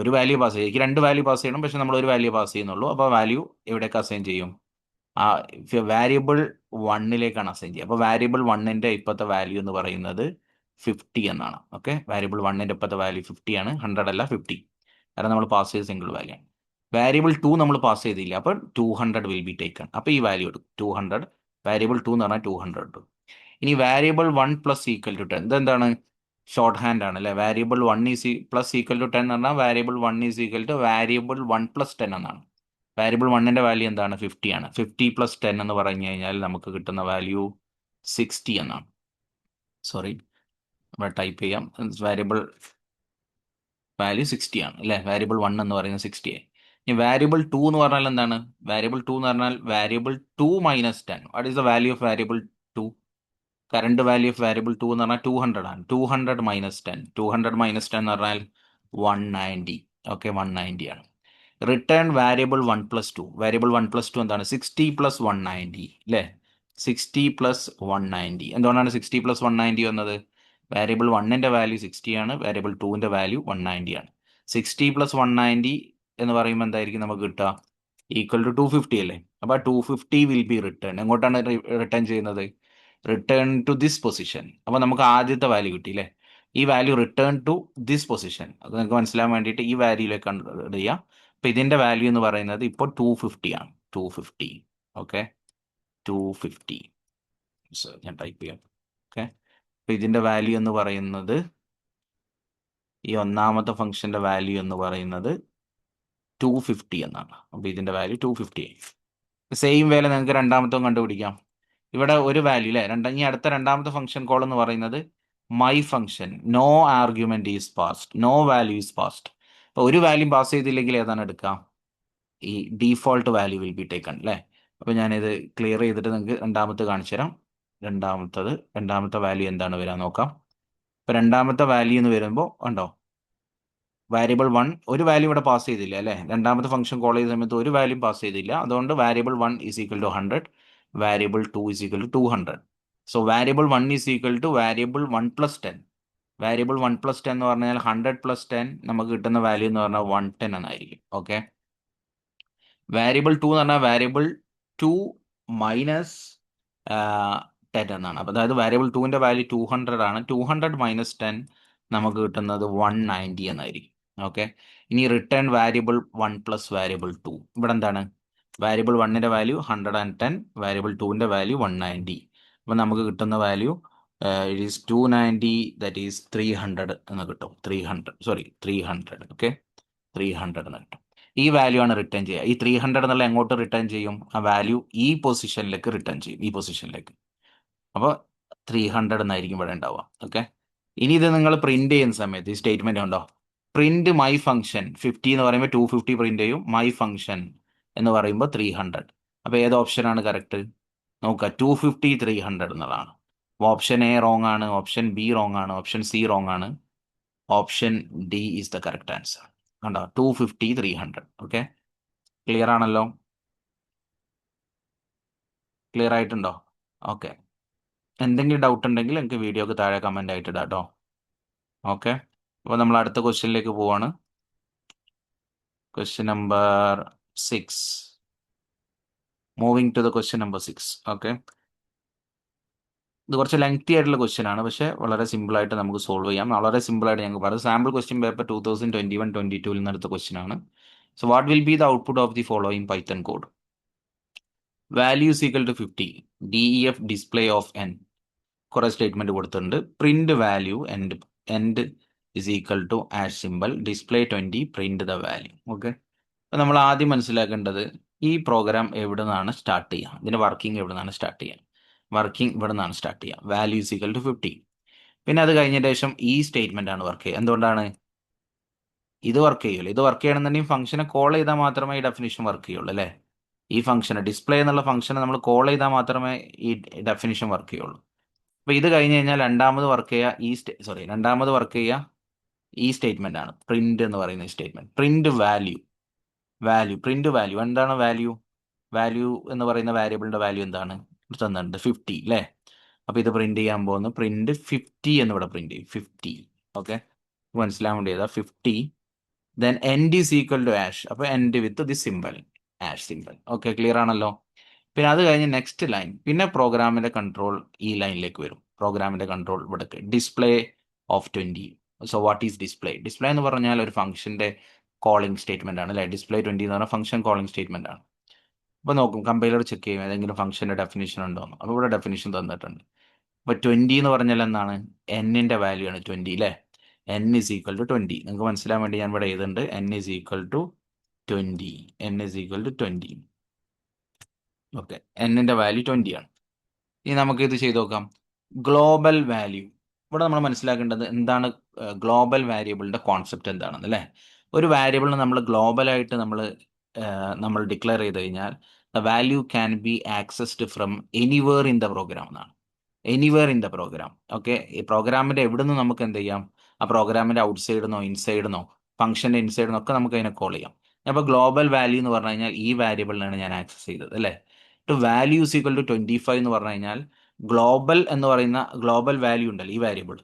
ഒരു വാല്യൂ പാസ് ചെയ്യും. എനിക്ക് 2 വാല്യൂ പാസ് ചെയ്യണം, പക്ഷെ നമ്മൾ ഒരു വാല്യൂ പാസ് ചെയ്യുന്നുള്ളൂ. അപ്പോൾ വാല്യൂ എവിടേക്ക് അസൈൻ ചെയ്യും? ആ വാരിയബിൾ 1ലേക്കാണ് അസൈൻ ചെയ്യുക. അപ്പോൾ വാരിയബിൾ 1ന്റെ ഇപ്പോഴത്തെ വാല്യൂ എന്ന് പറയുന്നത് 50 എന്നാണ്. ഓക്കെ, വാരിയബിൾ 1ന്റെ ഇപ്പോഴത്തെ വാല്യൂ 50 ആണ്, 100 അല്ല 50. കാരണം നമ്മൾ പാസ് ചെയ്ത സിംഗിൾ വാല്യൂ ആണ്. വാരിയബിൾ 2 നമ്മൾ പാസ് ചെയ്തില്ല, അപ്പോൾ 200 വിൽ ബി ടേക്കൺ. അപ്പോൾ ഈ വാല്യൂ എടുക്കും 200. വാരിയബിൾ 2 എന്ന് പറഞ്ഞാൽ 200 എടുക്കും. ഇനി വാരിയബിൾ 1 പ്ലസ് ഈക്വൽ ടു 10. ഇതെന്താണ്? ഷോർട്ട് ഹാൻഡ് ആണ് അല്ലേ? Variable 1 is plus equal to 10 എന്ന് പറഞ്ഞാൽ variable 1 is equal to variable 1 plus 10 എന്നാണ്. വാരിയബിൾ 1ന്റെ വാല്യൂ എന്താണ്? 50 ആണ്. 50 പ്ലസ് 10 എന്ന് പറഞ്ഞു കഴിഞ്ഞാൽ നമുക്ക് കിട്ടുന്ന വാല്യൂ 60 എന്നാണ്. സോറി, ഇവിടെ ടൈപ്പ് ചെയ്യാം. വാരിയബിൾ വാല്യൂ 60 ആണ് അല്ലേ? വാരിയബിൾ 1 എന്ന് പറയുന്നത് 60 ആയി. ഇനി വാരിയബിൾ 2 എന്ന് പറഞ്ഞാൽ എന്താണ്? വാരിയബിൾ 2 എന്ന് പറഞ്ഞാൽ variable 2 minus 10. What is the value of variable 2? Current value of variable 2 എന്ന് പറഞ്ഞാൽ 200 ആണ്. 200 മൈനസ് 10. 200 മൈനസ് 10 എന്ന് പറഞ്ഞാൽ 190. ഓക്കെ, 190 ആണ്. Return variable 1 plus 2. Variable 1 plus 2 എന്താണ്? 60 പ്ലസ് 190 അല്ലേ? 60 പ്ലസ് 190. എന്തുകൊണ്ടാണ് 60 പ്ലസ് 190 വന്നത്? വാരിയബിൾ 1ന്റെ വാല്യൂ 60 ആണ്, വാരിയബിൾ 2ന്റെ വാല്യൂ 190 ആണ്. 60 പ്ലസ് 190 എന്ന് പറയുമ്പോൾ എന്തായിരിക്കും നമുക്ക് കിട്ടുക? ഈക്വൽ ടു 250 അല്ലേ? അപ്പോൾ 250 വിൽ ബി റിട്ടേൺ. എങ്ങോട്ടാണ് റിട്ടേൺ ചെയ്യുന്നത്? Return to this position. അപ്പോൾ നമുക്ക് ആദ്യത്തെ വാല്യൂ കിട്ടി അല്ലേ? ഈ value return to this position. അത് നിങ്ങൾക്ക് മനസ്സിലാൻ വേണ്ടിയിട്ട് ഈ വാല്യൂയിലേക്ക് കൺവേർട്ട് ചെയ്യാം. അപ്പോൾ ഇതിന്റെ വാല്യൂ എന്ന് പറയുന്നത് ഇപ്പോൾ 250 ആണ്. 250. ഓക്കെ, 250. ഞാൻ ടൈപ്പ് ചെയ്യാം. ഓക്കെ, അപ്പോൾ ഇതിന്റെ വാല്യൂ എന്ന് പറയുന്നത്, ഈ ഒന്നാമത്തെ ഫംഗ്ഷന്റെ വാല്യൂ എന്ന് പറയുന്നത് 250 എന്നാണ്. അപ്പോൾ ഇതിന്റെ വാല്യൂ 250. സെയിം വേല നിങ്ങൾക്ക് രണ്ടാമത്തെ കണ്ടുപിടിക്കാം. ഇവിടെ ഒരു വാല്യൂ അല്ലേ? ഇനി അടുത്ത രണ്ടാമത്തെ ഫംഗ്ഷൻ കോൾ എന്ന് പറയുന്നത് my function. No argument is passed, no value is passed. അപ്പോൾ ഒരു വാല്യൂ പാസ് ചെയ്തില്ലെങ്കിൽ ഏതാണ് എടുക്കുക? ഈ default value will be taken അല്ലേ. അപ്പോൾ ഞാനിത് ക്ലിയർ ചെയ്തിട്ട് നിങ്ങൾക്ക് രണ്ടാമത്തെ കാണിച്ചു തരാം. രണ്ടാമത്തെ വാല്യൂ എന്താണ് വരാൻ നോക്കാം. ഇപ്പോൾ രണ്ടാമത്തെ വാല്യൂ എന്ന് വരുമ്പോൾ ഉണ്ടോ, വാരിയബിൾ 1 ഒരു വാല്യൂ ഇവിടെ പാസ് ചെയ്തില്ല അല്ലേ. രണ്ടാമത്തെ ഫംഗ്ഷൻ കോൾ ചെയ്ത സമയത്ത് ഒരു വാല്യൂ പാസ് ചെയ്തില്ല. അതുകൊണ്ട് variable 1 is equal to 100, variable 2 is equal to 200. So variable 1 is equal to variable 1 plus 10. Variable 1 plus 10 എന്ന് പറഞ്ഞാൽ 100 പ്ലസ് 10 നമുക്ക് കിട്ടുന്ന വാല്യൂ എന്ന് പറഞ്ഞാൽ 110 എന്നായിരിക്കും. ഓക്കെ. വാരിയബിൾ 2 എന്ന് പറഞ്ഞാൽ വാരിയബിൾ 2 മൈനസ് 10 എന്നാണ്. അപ്പോൾ അതായത് വാരിയബിൾ 2ൻ്റെ വാല്യൂ 200 ആണ്. 200 മൈനസ് 10 നമുക്ക് കിട്ടുന്നത് 190 എന്നായിരിക്കും. ഓക്കെ. ഇനി റിട്ടേൺ വാരിയബിൾ 1 പ്ലസ് വാരിയബിൾ 2. ഇവിടെ എന്താണ്, വാരിയബിൾ 1ൻ്റെ വാല്യൂ 110, വാരിയബിൾ 2ൻ്റെ വാല്യൂ 190. അപ്പോൾ നമുക്ക് കിട്ടുന്ന value it is 290, that is 300 എന്ന് കിട്ടും. 300. ഓക്കെ, 300 എന്ന് കിട്ടും. ഈ വാല്യൂ ആണ് റിട്ടേൺ ചെയ്യുക. ഈ 300 എന്നുള്ള എങ്ങോട്ട് റിട്ടേൺ ചെയ്യും, ആ വാല്യൂ ഈ പൊസിഷനിലേക്ക് റിട്ടേൺ ചെയ്യും, ഈ പൊസിഷനിലേക്ക്. അപ്പോൾ 300 എന്നായിരിക്കും ഇവിടെ ഉണ്ടാവുക. ഓക്കെ. ഇനി ഇത് നിങ്ങൾ പ്രിന്റ് ചെയ്യുന്ന സമയത്ത് ഈ സ്റ്റേറ്റ്മെന്റ് ഉണ്ടോ, പ്രിന്റ് മൈ ഫംഗ്ഷൻ 50 എന്ന് പറയുമ്പോൾ 250 പ്രിന്റ് ചെയ്യും, മൈ ഫംഗ്ഷൻ എന്ന് പറയുമ്പോൾ 300. അപ്പോൾ ഏത് ഓപ്ഷനാണ് കറക്റ്റ് നോക്കുക, 250 300 എന്നുള്ളതാണ്. ഓപ്ഷൻ എ റോങ് ആണ്, ഓപ്ഷൻ ബി റോങ് ആണ്, ഓപ്ഷൻ സി റോങ് ആണ്, option D is the correct answer. കണ്ടോ, 250 300. ഓക്കെ, ക്ലിയർ ആണല്ലോ, ക്ലിയർ ആയിട്ടുണ്ടോ? ഓക്കെ. എന്തെങ്കിലും ഡൗട്ട് ഉണ്ടെങ്കിൽ എനിക്ക് വീഡിയോക്ക് താഴെ കമൻ്റ് ആയിട്ട് ഇടാം കേട്ടോ. ഓക്കെ, അപ്പോൾ നമ്മൾ അടുത്ത ക്വസ്റ്റ്യനിലേക്ക് പോവാണ്. Question number 6. Moving to the question number 6. Okay, ഇത് കുറച്ച് ലെങ്തി ആയിട്ടുള്ള ക്വസ്റ്റ്യൻ ആണ്, പക്ഷേ വളരെ സിമ്പിളായിട്ട് നമുക്ക് സോൾവ് ചെയ്യാം. വളരെ സിമ്പിളായിട്ട് ഞങ്ങൾക്ക് പറയാം. സാമ്പിൾ ക്വസ്റ്റ്യൻ പേപ്പർ 2021-22 നിന്നെടുത്ത ക്വസ്റ്റ്യൻ ആണ്. So what will be the output of the following Python code? Value is equal to 50, DEF display of n. കുറേ സ്റ്റേറ്റ്മെന്റ് കൊടുത്തിട്ടുണ്ട്. Print value end is equal to hash simple display 20 print the value. Okay, അപ്പോൾ നമ്മൾ ആദ്യം മനസ്സിലാക്കേണ്ടത് ഈ programme എവിടെ നിന്നാണ് start ചെയ്യുക, ഇതിൻ്റെ വർക്കിംഗ് എവിടെ നിന്നാണ് സ്റ്റാർട്ട് ചെയ്യുക. വർക്കിംഗ് ഇവിടെ നിന്നാണ് സ്റ്റാർട്ട് ചെയ്യുക, വാല്യൂ ഈസ് ഈക്വൽ ടു 50. പിന്നെ അത് കഴിഞ്ഞ ശേഷം ഈ സ്റ്റേറ്റ്മെന്റ് ആണ് വർക്ക് ചെയ്യുക. എന്തുകൊണ്ടാണ് ഇത് വർക്ക് ചെയ്യുള്ളൂ? ഇത് വർക്ക് ചെയ്യണമെന്നുണ്ടെങ്കിൽ ഫംഗ്ഷനെ കോൾ ചെയ്താൽ മാത്രമേ ഈ ഡെഫിനിഷൻ വർക്ക് ചെയ്യുള്ളൂ അല്ലേ. ഈ ഫംഗ്ഷനെ ഡിസ്പ്ലേ എന്നുള്ള ഫംഗ്ഷനെ നമ്മൾ കോൾ ചെയ്താൽ മാത്രമേ ഈ ഡെഫിനിഷൻ വർക്ക് ചെയ്യുള്ളൂ. അപ്പോൾ ഇത് കഴിഞ്ഞ് കഴിഞ്ഞാൽ രണ്ടാമത് വർക്ക് ചെയ്യുക ഈ സ്റ്റേറ്റ്മെന്റ് ആണ്, പ്രിന്റ് എന്ന് പറയുന്ന സ്റ്റേറ്റ്മെന്റ്. പ്രിന്റ് വാല്യൂ എന്താണ് വാല്യൂ എന്ന് പറയുന്ന വാരിയബിളിന്റെ വാല്യൂ എന്താണ് തന്നിട്ടുണ്ട്, 50 അല്ലേ. അപ്പോൾ ഇത് പ്രിന്റ് ചെയ്യാൻ പോകുന്നു, പ്രിന്റ് 50 എന്നിവിടെ പ്രിന്റ് ചെയ്യും, 50. ഓക്കെ, മനസ്സിലാൻ വേണ്ടി 50. Then end is equal to hash, അപ്പോൾ end with the simple hash simple. Okay, clear ആണല്ലോ. പിന്നെ അത് കഴിഞ്ഞ് നെക്സ്റ്റ് ലൈൻ, പിന്നെ പ്രോഗ്രാമിന്റെ കൺട്രോൾ ഈ ലൈനിലേക്ക് വരും. പ്രോഗ്രാമിന്റെ കൺട്രോൾ ഇവിടെ display of 20. So what is display എന്ന് പറഞ്ഞാൽ ഒരു ഫംഗ്ഷന്റെ കോളിംഗ് സ്റ്റേറ്റ്മെന്റ് ആണ് അല്ലേ. ഡിസ്പ്ലേ 20 എന്ന് പറഞ്ഞാൽ ഫംഗ്ഷൻ കോളിംഗ് സ്റ്റേറ്റ്മെന്റ് ആണ്. അപ്പോൾ നോക്കും, കമ്പൈലർ ചെക്ക് ചെയ്യും ഏതെങ്കിലും ഫംഗ്ഷന്റെ ഡെഫിനിഷൻ ഉണ്ടോ എന്ന്. അപ്പോൾ ഇവിടെ ഡെഫിനിഷൻ തന്നിട്ടുണ്ട്. അപ്പോൾ 20 എന്ന് പറഞ്ഞാൽ എന്താണ്, എന്നിന്റെ വാല്യൂ ആണ് 20 അല്ലേ. n is equal to 20. നിങ്ങൾക്ക് മനസ്സിലാൻ വേണ്ടി ഞാൻ ഇവിടെ എഴുതുന്നുണ്ട്, n is equal to 20. Okay, എന്നിന്റെ വാല്യൂ 20 ആണ്. ഇനി നമുക്ക് ഇത് ചെയ്ത് നോക്കാം. ഗ്ലോബൽ വാല്യൂ, ഇവിടെ നമ്മൾ മനസ്സിലാക്കേണ്ടത് എന്താണ് ഗ്ലോബൽ വാരിയബിളിന്റെ കോൺസെപ്റ്റ് എന്താണെന്ന് അല്ലേ. ഒരു വാരിയബിളിന് നമ്മൾ ഗ്ലോബലായിട്ട് നമ്മൾ ഡിക്ലെയർ ചെയ്ത് കഴിഞ്ഞാൽ the value can be accessed from anywhere in the program എന്നാണ്. Anywhere in the program. Okay, ഈ പ്രോഗ്രാമിന്റെ എവിടെ നിന്ന് നമുക്ക് എന്ത് ചെയ്യാം, ആ പ്രോഗ്രാമിന്റെ ഔട്ട് സൈഡിന്നോ ഇൻസൈഡിന്നോ ഫംഗ്ഷന്റെ ഇൻസൈഡിന്നോ ഒക്കെ നമുക്ക് അതിനെ കോൾ ചെയ്യാം. അപ്പോൾ ഗ്ലോബൽ വാല്യൂ എന്ന് പറഞ്ഞു കഴിഞ്ഞാൽ ഈ വാരിയബിളിനാണ് ഞാൻ ആക്സസ് ചെയ്തത് അല്ലേ. To value is equal to 25 എന്ന് പറഞ്ഞു കഴിഞ്ഞാൽ ഗ്ലോബൽ എന്ന് പറയുന്ന ഗ്ലോബൽ വാല്യൂ ഉണ്ടല്ലോ ഈ വാരിയബിൾ,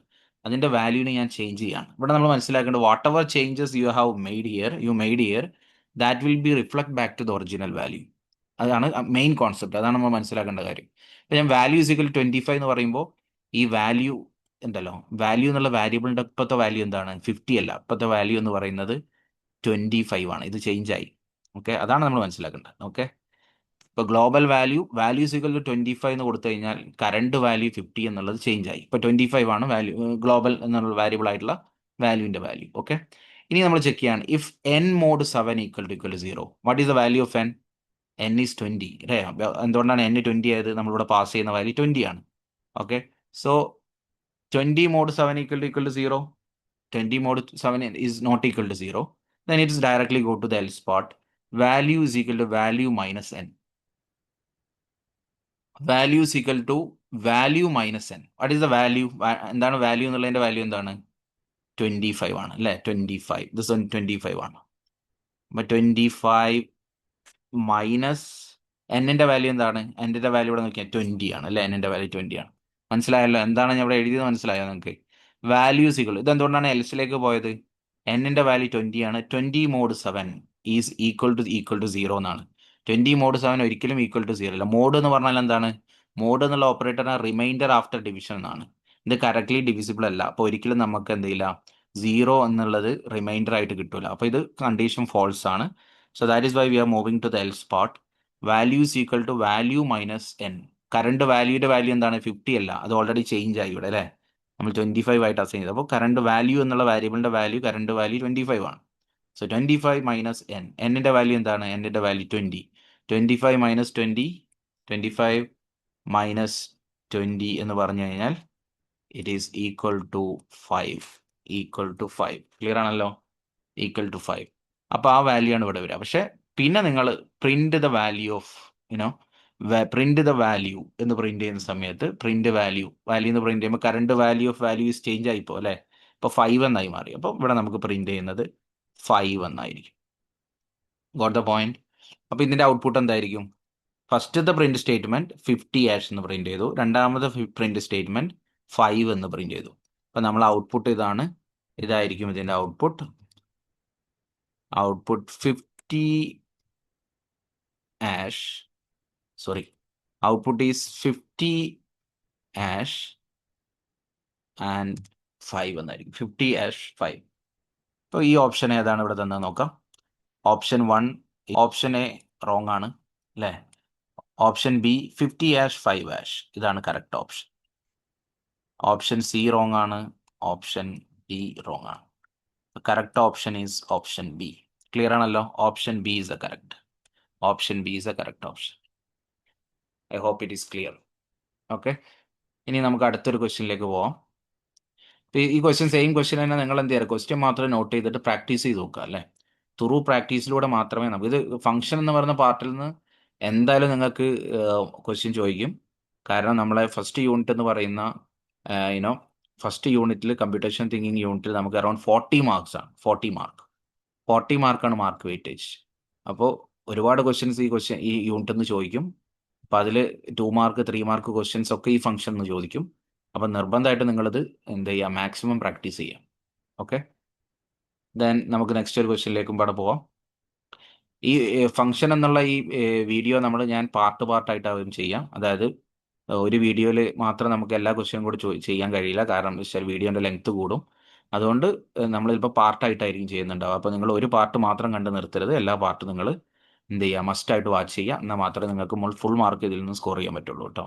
അതിന്റെ വാല്യൂനെ ഞാൻ ചേഞ്ച് ചെയ്യാണ്. ഇവിടെ നമ്മൾ മനസ്സിലാക്കേണ്ടത് whatever changes you made here that will be reflect back to the original value. അതാണ് മെയിൻ കോൺസെപ്റ്റ്, അതാണ് നമ്മൾ മനസ്സിലാക്കേണ്ട കാര്യം. ഇപ്പം ഞാൻ വാല്യൂ ഈസ് ഈക്വൽ 25 എന്ന് പറയുമ്പോൾ ഈ വാല്യൂ ഉണ്ടല്ലോ, വാല്യൂ എന്നുള്ള വാരിയബിളിന്റെ ഇപ്പോഴത്തെ വാല്യൂ എന്താണ്, 50 അല്ല. ഇപ്പോഴത്തെ വാല്യൂ എന്ന് പറയുന്നത് 25 ആണ്. ഇത് ചേഞ്ച് ആയി. ഓക്കെ, അതാണ് നമ്മൾ മനസ്സിലാക്കേണ്ടത്. ഓക്കെ, ഇപ്പോൾ ഗ്ലോബൽ വാല്യൂ ഈക്വൽ ടു 25 എന്ന് കൊടുത്തു കഴിഞ്ഞാൽ കറണ്ട് വാല്യൂ 50 എന്നുള്ളത് ചേഞ്ച് ആയി. ഇപ്പോൾ 25 ആണ് വാല്യൂ, ഗ്ലോബൽ എന്നുള്ള വാരിയബിൾ ആയിട്ടുള്ള വാല്യൂവിന്റെ വാല്യൂ. ഓക്കെ, ഇനി നമ്മൾ ചെക്ക് ചെയ്യാണ്, if n mod 7 equal to 0, what is the value of n is 20 അല്ലേ. എന്തുകൊണ്ടാണ് n 20 ആയത്, നമ്മളിവിടെ പാസ് ചെയ്യുന്ന വാല്യൂ 20 ആണ്. Okay, so 20 mod 7 equal to 0, 20 mod 7 is not equal to 0, then it is directly go to the else part. Value is equal to value minus N. Value is equal to value minus N. What is the value? എന്താണ് value എന്നുള്ളതിന്റെ value എന്താണ്? 25 ആണ് അല്ലേ? 25. This 25 ആണ്. അപ്പൊ 25 minus എന്നിന്റെ value എന്താണ്? എന്നിന്റെ വാല്യൂ ഇവിടെ നോക്കിയാൽ 20 ആണ് അല്ലേ? എന്നിന്റെ വാല്യൂ 20 ആണ്. മനസ്സിലായല്ലോ എന്താണ് ഞാൻ ഇവിടെ എഴുതിയത്? മനസ്സിലായോ നിങ്ങൾക്ക്? വാല്യൂ സികൾ ഇത് എന്തുകൊണ്ടാണ് എൽസിലേക്ക് പോയത്? എന്നിന്റെ വാല്യൂ 20 ആണ്. 20 മോഡ് 7 ഈസ് ഈക്വൽ ടു 0 എന്നാണ്. 20 മോഡ് 7 ഒരിക്കലും ഈക്വൽ ടു 0 അല്ല. മോഡ് എന്ന് പറഞ്ഞാൽ എന്താണ്? മോഡ് എന്നുള്ള ഓപ്പറേറ്ററിന് റിമൈൻഡർ ആഫ്റ്റർ ഡിവിഷൻ എന്നാണ്. ഇത് കറക്റ്റ്ലി ഡിവിസിബിൾ അല്ല. അപ്പോൾ ഒരിക്കലും നമുക്ക് എന്ത് ചെയ്യില്ല, 0 എന്നുള്ളത് റിമൈൻഡർ ആയിട്ട് കിട്ടൂല. അപ്പോൾ ഇത് കണ്ടീഷൻ ഫോൾസ് ആണ്. So that is why we are moving to the else part. Value is equal to value minus N. Current വാല്യൂയുടെ വാല്യൂ എന്താണ്? 50 അല്ല, അത് ഓൾറെഡി ചേഞ്ച് ആയി ഇവിടെ അല്ലേ? നമ്മൾ 25 ആയിട്ട് അസൈൻ ചെയ്തു. അപ്പോൾ കറണ്ട് വാല്യൂ എന്നുള്ള വാരിയബിളിന്റെ വാല്യൂ കറണ്ട് വാല്യൂ 25 ആണ്. So 25 minus N. എന്നിന്റെ വാല്യൂ എന്താണ്? എന്നിന്റെ വാല്യൂ 20. 25 മൈനസ് 20, 25 മൈനസ് 20 എന്ന് പറഞ്ഞു കഴിഞ്ഞാൽ it is equal to 5. Equal to 5. Clear ആണല്ലോ? Equal to 5. അപ്പോൾ ആ വാല്യൂ ആണ് ഇവിടെ വരിക. പക്ഷെ പിന്നെ നിങ്ങൾ print the value of you know print the value എന്ന് പ്രിന്റ് ചെയ്യുന്ന സമയത്ത് പ്രിന്റ് വാല്യൂ എന്ന് പ്രിന്റ് ചെയ്യുമ്പോൾ current value of value is change ആയിപ്പോ അല്ലേ? ഇപ്പോൾ 5 എന്നായി മാറി. അപ്പോൾ ഇവിടെ നമുക്ക് പ്രിന്റ് ചെയ്യുന്നത് 5 എന്നായിരിക്കും. Got the point? അപ്പോൾ ഇതിന്റെ ഔട്ട്പുട്ട് എന്തായിരിക്കും? ഫസ്റ്റത്തെ പ്രിന്റ് സ്റ്റേറ്റ്മെന്റ് 50 ആഷ് എന്ന് പ്രിന്റ് ചെയ്തു. രണ്ടാമത്തെ പ്രിന്റ് സ്റ്റേറ്റ്മെന്റ് 5 എന്ന് പ്രിന്റ് ചെയ്തു. അപ്പോൾ നമ്മൾ ഔട്ട്പുട്ട് ഇതാണ്. ഇതായിരിക്കും ഇതിന്റെ output 50 ash. Sorry, output is 50 ash and 5 എന്നായിരിക്കും. 50 ash 5. അപ്പോൾ ഈ ഓപ്ഷൻ ഏതാണ് ഇവിടെ തന്നെ നോക്കാം. ഓപ്ഷൻ 1, ഓപ്ഷൻ എ റോങ് ആണ് അല്ലേ? ഓപ്ഷൻ ബി 50 ash 5 ash ഇതാണ് correct option. Option C wrong ആണ്. ഓപ്ഷൻ ഡി റോങ് ആണ്. Correct option is option B. Clear ആണല്ലോ? Option B is the correct. Option B is the correct option. I hope it is clear. Okay, ഇനി നമുക്ക് അടുത്തൊരു ക്വസ്റ്റ്യനിലേക്ക് പോവാം. ഈ question same question തന്നെ നിങ്ങൾ എന്ത് ചെയ്യുക, ക്വസ്റ്റ്യൻ മാത്രം നോട്ട് ചെയ്തിട്ട് പ്രാക്ടീസ് ചെയ്ത് നോക്കുക അല്ലേ? ത്രൂ പ്രാക്ടീസിലൂടെ മാത്രമേ നമുക്ക് ഇത് ഫംഗ്ഷൻ എന്ന് പറയുന്ന പാർട്ടിൽ നിന്ന് എന്തായാലും നിങ്ങൾക്ക് ക്വസ്റ്റ്യൻ ചോദിക്കും. കാരണം നമ്മളെ ഫസ്റ്റ് യൂണിറ്റ് എന്ന് പറയുന്ന ഫസ്റ്റ് യൂണിറ്റിൽ കമ്പ്യൂട്ടേഷൻ തിങ്കിങ് യൂണിറ്റിൽ നമുക്ക് അറൌണ്ട് 40 മാർക്സ് ആണ്. 40 മാർക്കാണ് മാർക്ക് വെയിറ്റേജ്. അപ്പോൾ ഒരുപാട് ക്വസ്റ്റ്യൻസ് ഈ യൂണിറ്റിൽ നിന്ന് ചോദിക്കും. അപ്പോൾ അതിൽ 2 മാർക്ക് 3 മാർക്ക് ക്വസ്റ്റ്യൻസ് ഒക്കെ ഈ ഫംഗ്ഷൻ എന്ന് ചോദിക്കും. അപ്പം നിർബന്ധമായിട്ട് നിങ്ങളിത് എന്ത് ചെയ്യുക, മാക്സിമം പ്രാക്ടീസ് ചെയ്യാം. ഓക്കെ, ദെൻ നമുക്ക് നെക്സ്റ്റ് ഒരു ക്വസ്റ്റ്യനിലേക്കും പാടെ പോവാം. ഈ ഫംഗ്ഷൻ എന്നുള്ള ഈ വീഡിയോ ഞാൻ പാർട്ടായിട്ടാവും ചെയ്യാം. അതായത് ഒരു വീഡിയോയിൽ മാത്രം നമുക്ക് എല്ലാ ക്വസ്റ്റ്യനും കൂടി ചെയ്യാൻ കഴിയില്ല. കാരണം വെച്ചാൽ വീഡിയോൻ്റെ ലെങ്ത് കൂടും. അതുകൊണ്ട് നമ്മളിപ്പോൾ പാർട്ടായിട്ടായിരിക്കും ചെയ്യുന്നുണ്ടാവുക. അപ്പോൾ നിങ്ങൾ ഒരു പാർട്ട് മാത്രം കണ്ട് നിർത്തരുത്. എല്ലാ പാർട്ടും നിങ്ങൾ എന്ത് ചെയ്യുക, മസ്റ്റായിട്ട് വാച്ച് ചെയ്യുക. എന്നാൽ മാത്രമേ നിങ്ങൾക്ക് ഫുൾ മാർക്ക് ഇതിൽ നിന്ന് സ്കോർ ചെയ്യാൻ പറ്റുള്ളൂ കേട്ടോ.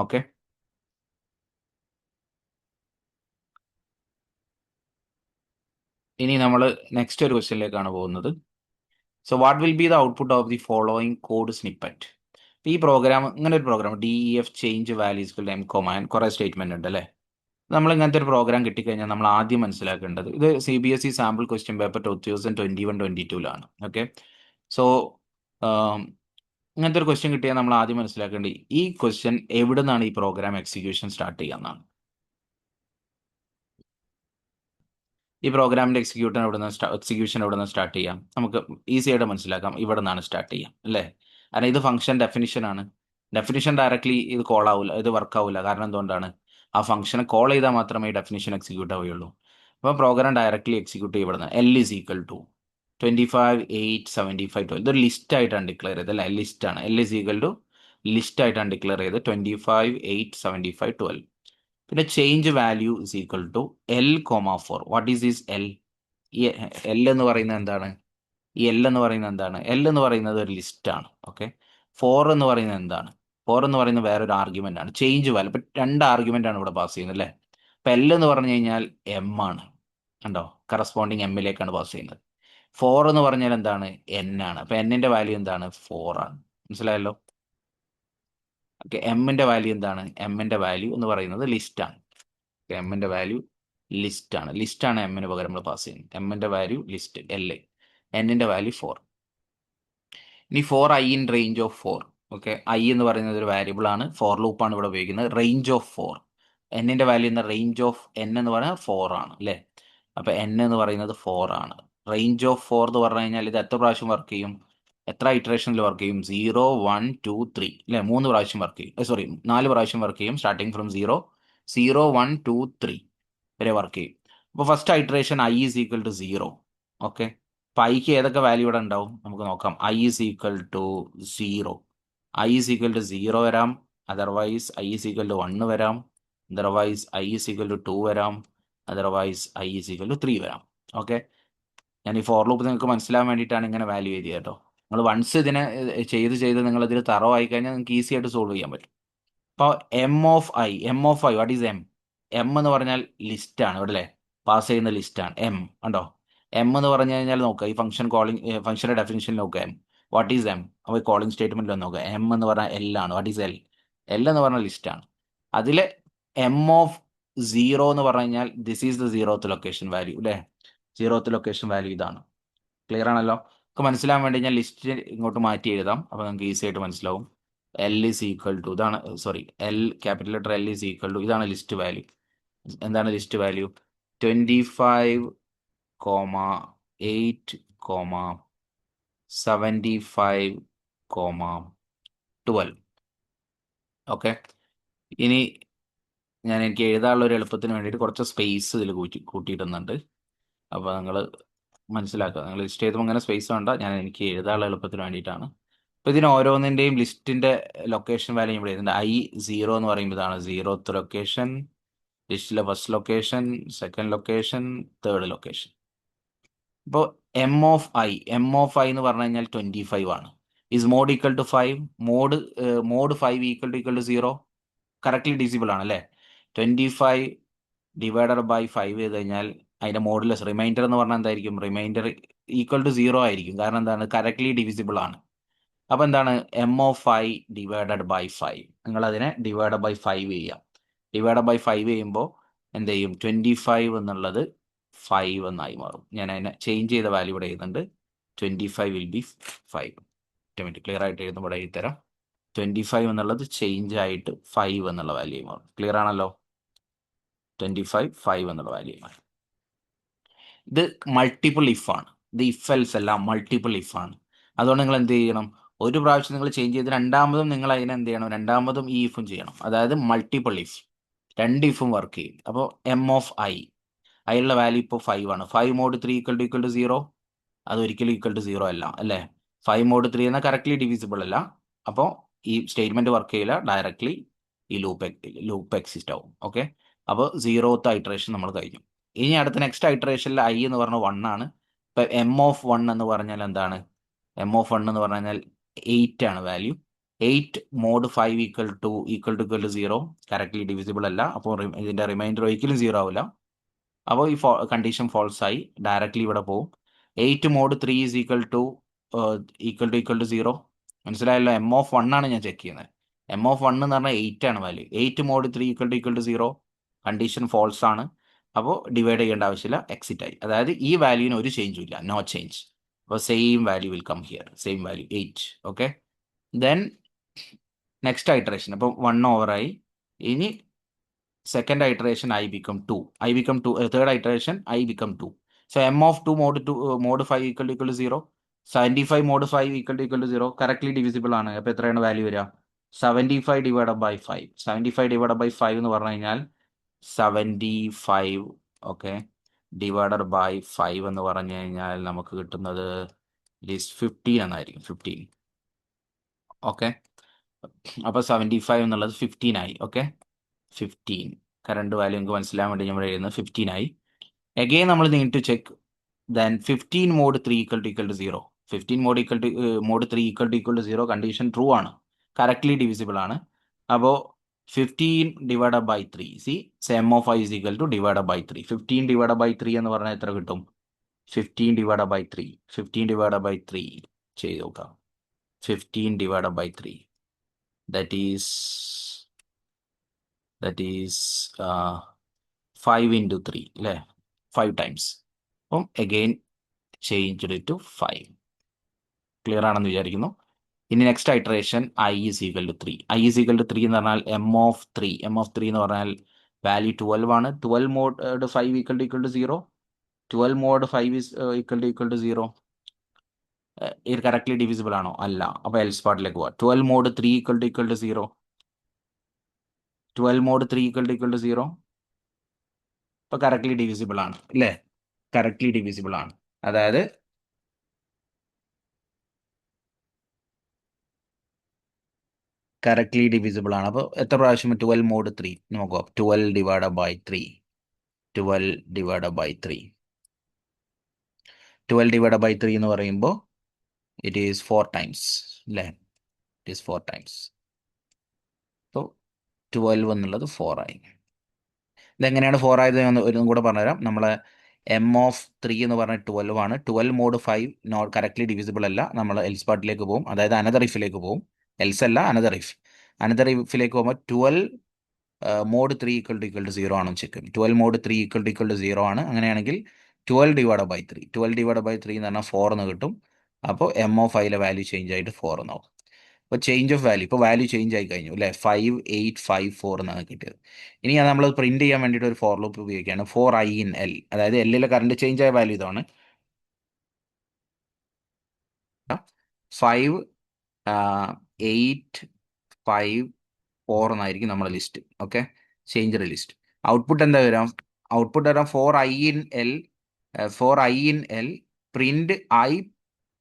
ഓക്കെ, ഇനി നമ്മൾ നെക്സ്റ്റ് ഒരു ക്വസ്റ്റ്യനിലേക്കാണ് പോകുന്നത്. So what will be the output of the following code snippet? ഈ പ്രോഗ്രാം, ഇങ്ങനെ ഒരു program DEF change values M command കുറേ സ്റ്റേറ്റ്മെന്റ് ഉണ്ട് അല്ലേ? നമ്മൾ ഇങ്ങനത്തെ ഒരു പ്രോഗ്രാം കിട്ടിക്കഴിഞ്ഞാൽ നമ്മൾ ആദ്യം മനസ്സിലാക്കേണ്ടത്, ഇത് CBSE sample question paper 2021-22 okay. So ഇങ്ങനത്തെ ഒരു ക്വസ്റ്റ്യൻ കിട്ടിയാൽ നമ്മൾ ആദ്യം മനസ്സിലാക്കേണ്ടത് ഈ ക്വസ്റ്റ്യൻ എവിടെ നിന്നാണ് ഈ പ്രോഗ്രാം എക്സിക്യൂഷൻ സ്റ്റാർട്ട് ചെയ്യാന്നാണ്. ഈ പ്രോഗ്രാമിന്റെ എക്സിക്യൂഷൻ എവിടെ നിന്ന് സ്റ്റാർട്ട് ചെയ്യാം? നമുക്ക് ഈസി ആയിട്ട് മനസ്സിലാക്കാം. ഇവിടെ നിന്നാണ് സ്റ്റാർട്ട് ചെയ്യാം അല്ലേ? കാരണം ഇത് ഫംഗ്ഷൻ ഡെഫിനിഷൻ ആണ്. ഡെഫിനിഷൻ ഡയറക്ട്ലി ഇത് കോൾ ആവില്ല, ഇത് വർക്ക് ആവില്ല. കാരണം എന്തുകൊണ്ടാണ്? ആ ഫംഗ്ഷനെ കോൾ ചെയ്താൽ മാത്രമേ ഈ ഡെഫിനിഷൻ എക്സിക്യൂട്ട് ആവുകയുള്ളൂ. അപ്പോൾ പ്രോഗ്രാം ഡയറക്ട്ലി എക്സിക്യൂട്ട് ചെയ്യപ്പെടുന്നത് L is equal to 25, 8, 75, 12. ഇതൊരു ലിസ്റ്റ് ആയിട്ടാണ് ഡിക്ലെയർ ചെയ്തത് അല്ലേ? ലിസ്റ്റ് ആണ്. L is equal to list ആയിട്ടാണ് ഡിക്ലെയർ ചെയ്ത് 25, 8, 75, 12. പിന്നെ change value is equal to L, 4. What is this L? ഈ L എന്ന് പറയുന്നത് എന്താണ്? L എന്ന് പറയുന്നത് ഒരു ലിസ്റ്റ് ആണ്. ഓക്കെ, 4 എന്ന് പറയുന്നത് എന്താണ്? 4 എന്ന് പറയുന്നത് വേറൊരു ആർഗ്യുമെന്റ് ആണ്. Change value. ഇപ്പം 2 ആർഗ്യുമെന്റ് ആണ് ഇവിടെ പാസ് ചെയ്യുന്നത് അല്ലേ? അപ്പം L എന്ന് പറഞ്ഞു കഴിഞ്ഞാൽ M ആണ്. കണ്ടോ? കറസ്പോണ്ടിങ് M-ലേക്കാണ് പാസ് ചെയ്യുന്നത്. 4 എന്ന് പറഞ്ഞാൽ എന്താണ്? N ആണ്. അപ്പം N-ന്റെ വാല്യൂ എന്താണ്? 4 ആണ്. മനസ്സിലായല്ലോ? ഓക്കെ, M-ന്റെ വാല്യൂ എന്താണ്? M-ന്റെ വാല്യൂ എന്ന് പറയുന്നത് ലിസ്റ്റ് ആണ്. M-ന്റെ വാല്യൂ ലിസ്റ്റ് ആണ്. M-ന് പകരം നമ്മൾ പാസ് ചെയ്യുന്നത്. M-ന്റെ വാല്യൂ ലിസ്റ്റ് L, N-ന്റെ വാല്യൂ 4. ഇനി for I in range of four. Okay, I എന്ന് പറയുന്നത് ഒരു വാരിയബിൾ ആണ്, ഫോർ ലൂപ്പാണ് ഇവിടെ ഉപയോഗിക്കുന്നത്. റേഞ്ച് ഓഫ് ഫോർ, എന്നിന്റെ വാല്യൂ എന്ന റേഞ്ച് ഓഫ് എൻ എന്ന് പറയുന്നത് ഫോർ ആണ് അല്ലേ. അപ്പൊ എൻ എന്ന് പറയുന്നത് ഫോർ ആണ്. റേഞ്ച് ഓഫ് ഫോർ എന്ന് പറഞ്ഞു കഴിഞ്ഞാൽ ഇത് എത്ര പ്രാവശ്യം വർക്ക് ചെയ്യും, എത്ര ഇറ്ററേഷനിൽ വർക്ക് ചെയ്യും? 0 1 2 3 അല്ലെ, 3 പ്രാവശ്യം വർക്ക് ചെയ്യും. സോറി, 4 പ്രാവശ്യം വർക്ക് ചെയ്യും. സ്റ്റാർട്ടിങ് ഫ്രം 0 0 1 2 3 വരെ വർക്ക് ചെയ്യും. അപ്പോൾ first iteration I is equal to 0. Okay, അപ്പൊ ഐക്ക് ഏതൊക്കെ വാല്യൂ ഇവിടെ ഉണ്ടാവും നമുക്ക് നോക്കാം. I is equal to 0, I is equal to 0 വരാം, otherwise I is equal to 1 വരാം, otherwise I is equal to 2 വരാം, otherwise I is equal to 3 വരാം. ഓക്കെ, ഞാൻ ഈ ഫോർ ലൂപ്പ് നിങ്ങൾക്ക് മനസ്സിലാവാൻ വേണ്ടിയിട്ടാണ് ഇങ്ങനെ വാല്യൂ എഴുതിയത് കേട്ടോ. നിങ്ങൾ വൺസ് ഇതിനെ ചെയ്ത് നിങ്ങൾ ഇതിൽ തറവായി കഴിഞ്ഞാൽ നിങ്ങൾക്ക് ഈസി ആയിട്ട് സോൾവ് ചെയ്യാൻ പറ്റും. അപ്പോൾ M of I what is M? M എന്ന് പറഞ്ഞാൽ ലിസ്റ്റ് ആണ് ഇവിടെ അല്ലേ, പാസ് ചെയ്യുന്ന ലിസ്റ്റ് ആണ് എം. ഉണ്ടോ, എം എന്ന് പറഞ്ഞു കഴിഞ്ഞാൽ നോക്കുക, ഈ ഫംഗ്ഷന്റെ ഡെഫിനിഷനിൽ നോക്കുക എം. What is M? അപ്പോൾ കോളിംഗ് സ്റ്റേറ്റ്മെന്റിൽ നോക്കുക, എം എന്ന് പറഞ്ഞാൽ എൽ ആണ്. What is L? എൽ എന്ന് പറഞ്ഞ ലിസ്റ്റ് ആണ്. അതിൽ എം ഓഫ് 0 എന്ന് പറഞ്ഞു കഴിഞ്ഞാൽ this is the 0th location value അല്ലേ, 0th ലൊക്കേഷൻ വാല്യൂ ഇതാണ്. ക്ലിയർ ആണല്ലോ? നമുക്ക് മനസ്സിലാൻ വേണ്ടി ഞാൻ ലിസ്റ്റ് ഇങ്ങോട്ട് മാറ്റി എഴുതാം, അപ്പോൾ നമുക്ക് ഈസി ആയിട്ട് മനസ്സിലാവും. എൽ ഈസ് ഈക്വൽ ടു ഇതാണ്, sorry, L capital letter L is equal to ഇതാണ് ലിസ്റ്റ് വാല്യൂ. എന്താണ് ലിസ്റ്റ് വാല്യൂ? 25, 8, 75, 12. ഓക്കെ, ഇനി എനിക്ക് എഴുതാനുള്ള ഒരു എളുപ്പത്തിന് വേണ്ടിയിട്ട് കുറച്ച് സ്പേസ് ഇതിൽ കൂട്ടിയിടുന്നുണ്ട്. അപ്പോൾ നിങ്ങൾ മനസ്സിലാക്കുക, നിങ്ങൾ ലിസ്റ്റ് ചെയ്തപ്പോൾ അങ്ങനെ സ്പേസ് വേണ്ട, എനിക്ക് എഴുതാനുള്ള എളുപ്പത്തിന് വേണ്ടിയിട്ടാണ്. അപ്പോൾ ഇതിന് ഓരോന്നിൻ്റെയും ലിസ്റ്റിൻ്റെ ലൊക്കേഷൻ വാല്യൂ ഇവിടെ എഴുതുന്നുണ്ട്. ഐ 0 എന്ന് പറയുമ്പോൾ ഇതാണ് 0th ലൊക്കേഷൻ, ലിസ്റ്റിലെ first location, second location, third location. ഇപ്പോൾ എം ഓഫ് ഐ എന്ന് പറഞ്ഞു കഴിഞ്ഞാൽ 25 ആണ്. Is mod equal to 5, mod 5 equal to 0, correctly divisible ആണ് അല്ലേ. 25 ഡിവൈഡഡ് ബൈ 5 ചെയ്ത് കഴിഞ്ഞാൽ അതിന്റെ മോഡുലസ് റിമൈൻഡർ എന്ന് പറഞ്ഞാൽ എന്തായിരിക്കും? റിമൈൻഡർ ഈക്വൽ ടു 0 ആയിരിക്കും. കാരണം എന്താണ്? കറക്റ്റ്ലി ഡിവിസിബിൾ ആണ്. അപ്പൊ എന്താണ്? M of I divided by 5. നിങ്ങൾ അതിനെ ഡിവൈഡ് ബൈ 5 ചെയ്യാം. ഡിവൈഡ് ബൈ 5 ചെയ്യുമ്പോൾ എന്ത് ചെയ്യും? 25 എന്നുള്ളത് 5 എന്നായി മാറും. ഞാൻ അതിനെ ചേഞ്ച് ചെയ്ത വാല്യൂ ഇവിടെ എഴുതുന്നുണ്ട്. 25 വിൽ ബി 5. ക്ലിയർ ആയിട്ട് എഴുതുമ്പോൾ ഇവിടെ എഴുതി തരാം. 25 എന്നുള്ളത് ചേഞ്ച് ആയിട്ട് 5 എന്നുള്ള വാല്യൂ മാറും. ക്ലിയർ ആണല്ലോ? 25 5 എന്നുള്ള വാല്യൂ മാറും. ഇത് മൾട്ടിപ്പിൾ ഇഫ് ആണ്. ഇത് ഇഫ് എൽസ് അല്ല, മൾട്ടിപ്പിൾ ഇഫ് ആണ്. അതുകൊണ്ട് നിങ്ങൾ എന്ത് ചെയ്യണം? ഒരു പ്രാവശ്യം നിങ്ങൾ ചേഞ്ച് ചെയ്ത് രണ്ടാമതും നിങ്ങൾ അതിനെ എന്ത് ചെയ്യണം? രണ്ടാമതും ഈ ഇഫും ചെയ്യണം. അതായത് മൾട്ടിപ്പിൾ ഇഫ്, രണ്ട് ഇഫും വർക്ക് ചെയ്യും. അപ്പോൾ എം ഓഫ് ഐ, അതിലുള്ള വാല്യൂ ഇപ്പോൾ 5 ആണ്. 5 മോഡ് 3 ഈക്വൽ ടു 0, അത് ഒരിക്കലും ഈക്വൽ ടു 0 അല്ല അല്ലേ. 5 മോഡ് 3 എന്നാൽ കറക്റ്റ്ലി ഡിവിസിബിൾ അല്ല. അപ്പോൾ ഈ സ്റ്റേറ്റ്മെന്റ് വർക്ക് ചെയ്യില്ല, ഡയറക്ട്ലി ഈ ലൂപ്പ് എക്സിസ്റ്റ് ആവും. ഓക്കെ, അപ്പോൾ 0th ഐറ്ററേഷൻ നമ്മൾ കഴിഞ്ഞു. ഇനി അടുത്ത നെക്സ്റ്റ് ഐറ്ററേഷനിൽ ഐ എന്ന് പറഞ്ഞ 1 ആണ്. ഇപ്പൊ എം ഓഫ് 1 എന്ന് പറഞ്ഞാൽ എന്താണ്? എം ഓഫ് 1 എന്ന് പറഞ്ഞാൽ 8 ആണ് value. 8 mod 5 equal to 0, correctly divisible അല്ല. അപ്പോൾ ഇതിന്റെ റിമൈൻഡർ ഒരിക്കലും 0 ആവില്ല. അപ്പോൾ ഈ കണ്ടീഷൻ ഫോൾസ് ആയി, ഡയറക്ട്ലി ഇവിടെ പോകും. 8 മോഡ് 3 ഈസ് ഈക്വൽ ടു 0. മനസ്സിലായല്ലോ? എം ഓഫ് 1 ആണ് ഞാൻ ചെക്ക് ചെയ്യുന്നത്. എം ഓഫ് 1 എന്ന് പറഞ്ഞാൽ 8 ആണ് value. 8 mod 3 equal to 0, condition false ആണ്. അപ്പോൾ ഡിവൈഡ് ചെയ്യേണ്ട ആവശ്യമില്ല, എക്സിറ്റ് ആയി. അതായത് ഈ വാല്യൂവിന് ഒരു ചേഞ്ചും ഇല്ല, നോ ചേഞ്ച്. അപ്പോൾ same value will come here, same value 8. Okay, then next iteration, അപ്പോൾ 1 ഓവറായി. ഇനി second iteration I become 2. Third iteration I become 2. So m of 2 mod 5 equal to 0. 75 mod 5 equal to 0. Correctly divisible ആണ്. അപ്പോൾ എത്രയാണ് value വരിക? 75 divided by 5. 75 divided by 5 എന്ന് പറഞ്ഞു കഴിഞ്ഞാൽ 75, ഓക്കെ, ഡിവൈഡഡ് ബൈ 5 എന്ന് പറഞ്ഞു കഴിഞ്ഞാൽ നമുക്ക് കിട്ടുന്നത് 15 എന്നായിരിക്കും. 15. ഓക്കെ, അപ്പോൾ 75 എന്നുള്ളത് 15 ആയി. ഓക്കെ, 15 കറണ്ട് വാല്യൂ നിങ്ങൾക്ക് മനസ്സിലാൻ വേണ്ടി നമ്മൾ എഴുതുന്നത് 15 ആയി. അഗെയിൻ നമ്മൾ need to check, then 15 mod 3 equal to 0. 15 mod 3 equal to 0, condition true ആണ്, കറക്റ്റ്ലി ഡിവിസിബിൾ ആണ്. അപ്പോൾ 15 divide by 3, C M of I is equal to divide by 3. 15 divide by 3 എന്ന് പറഞ്ഞാൽ എത്ര കിട്ടും? 15 ഡിവൈഡ് ബൈ 3, 15 ഡിവൈഡ് ബൈ 3 ചെയ്ത് നോക്കാം. 15 divide by 3, that is 5 into 3 അല്ലേ, 5 times. അപ്പം again change it to 5. Clear ആണെന്ന് വിചാരിക്കുന്നു. ഇനി next iteration I is equal to 3. I is equal to 3 എന്ന് പറഞ്ഞാൽ എം ഓഫ് ത്രീ എന്ന് പറഞ്ഞാൽ വാല്യൂ 12 ആണ്. 12 mod 5 equal to 0. 12 mod 5 is equal to 0. ഇത് കറക്റ്റ്ലി ഡിവിസിബിൾ ആണോ? അല്ല. അപ്പോൾ എൽസ് പാർട്ടിലേക്ക് പോവാം. 12 mod 3 equal to 0. 12 mod 3 equal to 0. ഇപ്പോൾ കറക്റ്റ്ലി ഡിവിസിബിൾ ആണ് അല്ലേ? കറക്റ്റ്ലി ഡിവിസിബിൾ ആണ്. അതായത് കറക്റ്റ്ലി ഡിവിസിബിൾ ആണ്. അപ്പോൾ എത്ര പ്രാവശ്യം 12 മോഡ് 3 നോക്കുക. 12 divide by 3. 12 divide by 3. 12 divide by 3 എന്ന് പറയുമ്പോൾ ഇറ്റ് ഈസ് 4 ടൈംസ് അല്ലേ? It is 4 times. അപ്പോൾ 12 എന്നുള്ളത് 4 ആയി. ഇതെങ്ങനെയാണ് 4 ആയത് എന്ന് ഒന്നും കൂടെ പറഞ്ഞുതരാം. നമ്മളെ M(3) എന്ന് പറഞ്ഞ 12 ആണ്. 12 മോഡ് 5 നോട്ട് കറക്റ്റ്ലി ഡിവിസിബിൾ അല്ല. നമ്മൾ എൽസ് പാർട്ടിലേക്ക് പോകും. അതായത് അനദർ ഇഫിലേക്ക് പോകും. എൽസ് അല്ല, അനദർ ഇഫ്. അനദർ ഇഫിലേക്ക് പോകുമ്പോൾ 12 മോഡ് 3 ഈക്വൽ ടു 0 ആണെന്ന് ചെക്ക് ചെയ്യും. 12 മോഡ് 3 ഈക്വൽ ടു 0 ആണ്. അങ്ങനെയാണെങ്കിൽ 12 ഡിവൈഡ് ബൈ 3. 12 ഡിവൈഡ് ബൈ 3 എന്ന് പറഞ്ഞാൽ 4 എന്ന് കിട്ടും. അപ്പോൾ M(5) വാല്യൂ ചേഞ്ച് ആയിട്ട് 4 എന്നാവും. അപ്പോൾ ചേഞ്ച് ഓഫ് വാല്യൂ, ഇപ്പോൾ വാല്യൂ ചേഞ്ച് ആയി കഴിഞ്ഞു അല്ലേ? 5854 എന്നാണ് കിട്ടിയത്. ഇനി നമ്മൾ പ്രിന്റ് ചെയ്യാൻ വേണ്ടിയിട്ട് ഒരു ഫോർ ലൂപ്പ് ഉപയോഗിക്കുകയാണ്. 4i in L, അതായത് എല്ലിലെ കറണ്ട് ചേഞ്ച് ആയ വാല്യൂ ഇതാണ്. 5854 എന്നായിരിക്കും നമ്മുടെ list. Okay, change list. Output എന്താ വരാം? ഔട്ട്പുട്ട് വരാം 4i in L, 4i in L print i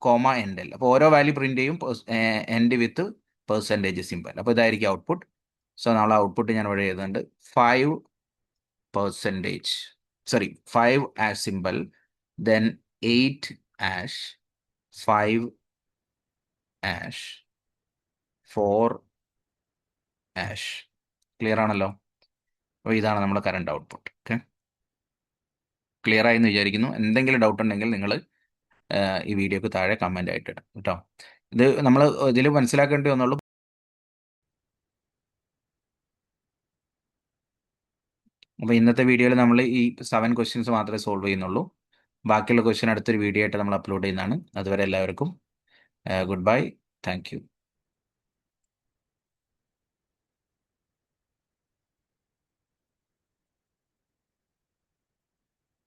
comma end L. അപ്പോൾ ഓരോ വാല്യൂ പ്രിന്റ് ചെയ്യും എൻഡ് വിത്ത് പെർസെൻറ്റേജ് സിമ്പൽ. അപ്പോൾ ഇതായിരിക്കും ഔട്ട്പുട്ട്. സോ നമ്മൾ ഔട്ട്പുട്ട് ഞാൻ ഇവിടെ എഴുതുന്നുണ്ട് 5%, 5 ash symbol, then 8 ash, 5 ash, 4 ash. Clear ആണല്ലോ? അപ്പോൾ ഇതാണ് നമ്മുടെ കറണ്ട് ഔട്ട്പുട്ട്. ഓക്കെ, ക്ലിയർ ആയി എന്ന് വിചാരിക്കുന്നു. എന്തെങ്കിലും ഡൗട്ട് ഉണ്ടെങ്കിൽ നിങ്ങൾ ഈ വീഡിയോക്ക് താഴെ കമൻ്റ് ആയിട്ട് ഇടാം കേട്ടോ. ഇത് നമ്മൾ ഇതിൽ മനസ്സിലാക്കേണ്ടി വന്നുള്ളൂ. അപ്പോൾ ഇന്നത്തെ വീഡിയോയിൽ നമ്മൾ ഈ 7 ക്വസ്റ്റ്യൻസ് മാത്രമേ സോൾവ് ചെയ്യുന്നുള്ളൂ. ബാക്കിയുള്ള ക്വസ്റ്റ്യൻ അടുത്തൊരു വീഡിയോ ആയിട്ട് നമ്മൾ അപ്ലോഡ് ചെയ്യുന്നതാണ്. അതുവരെ എല്ലാവർക്കും ഗുഡ് ബൈ. Thank you.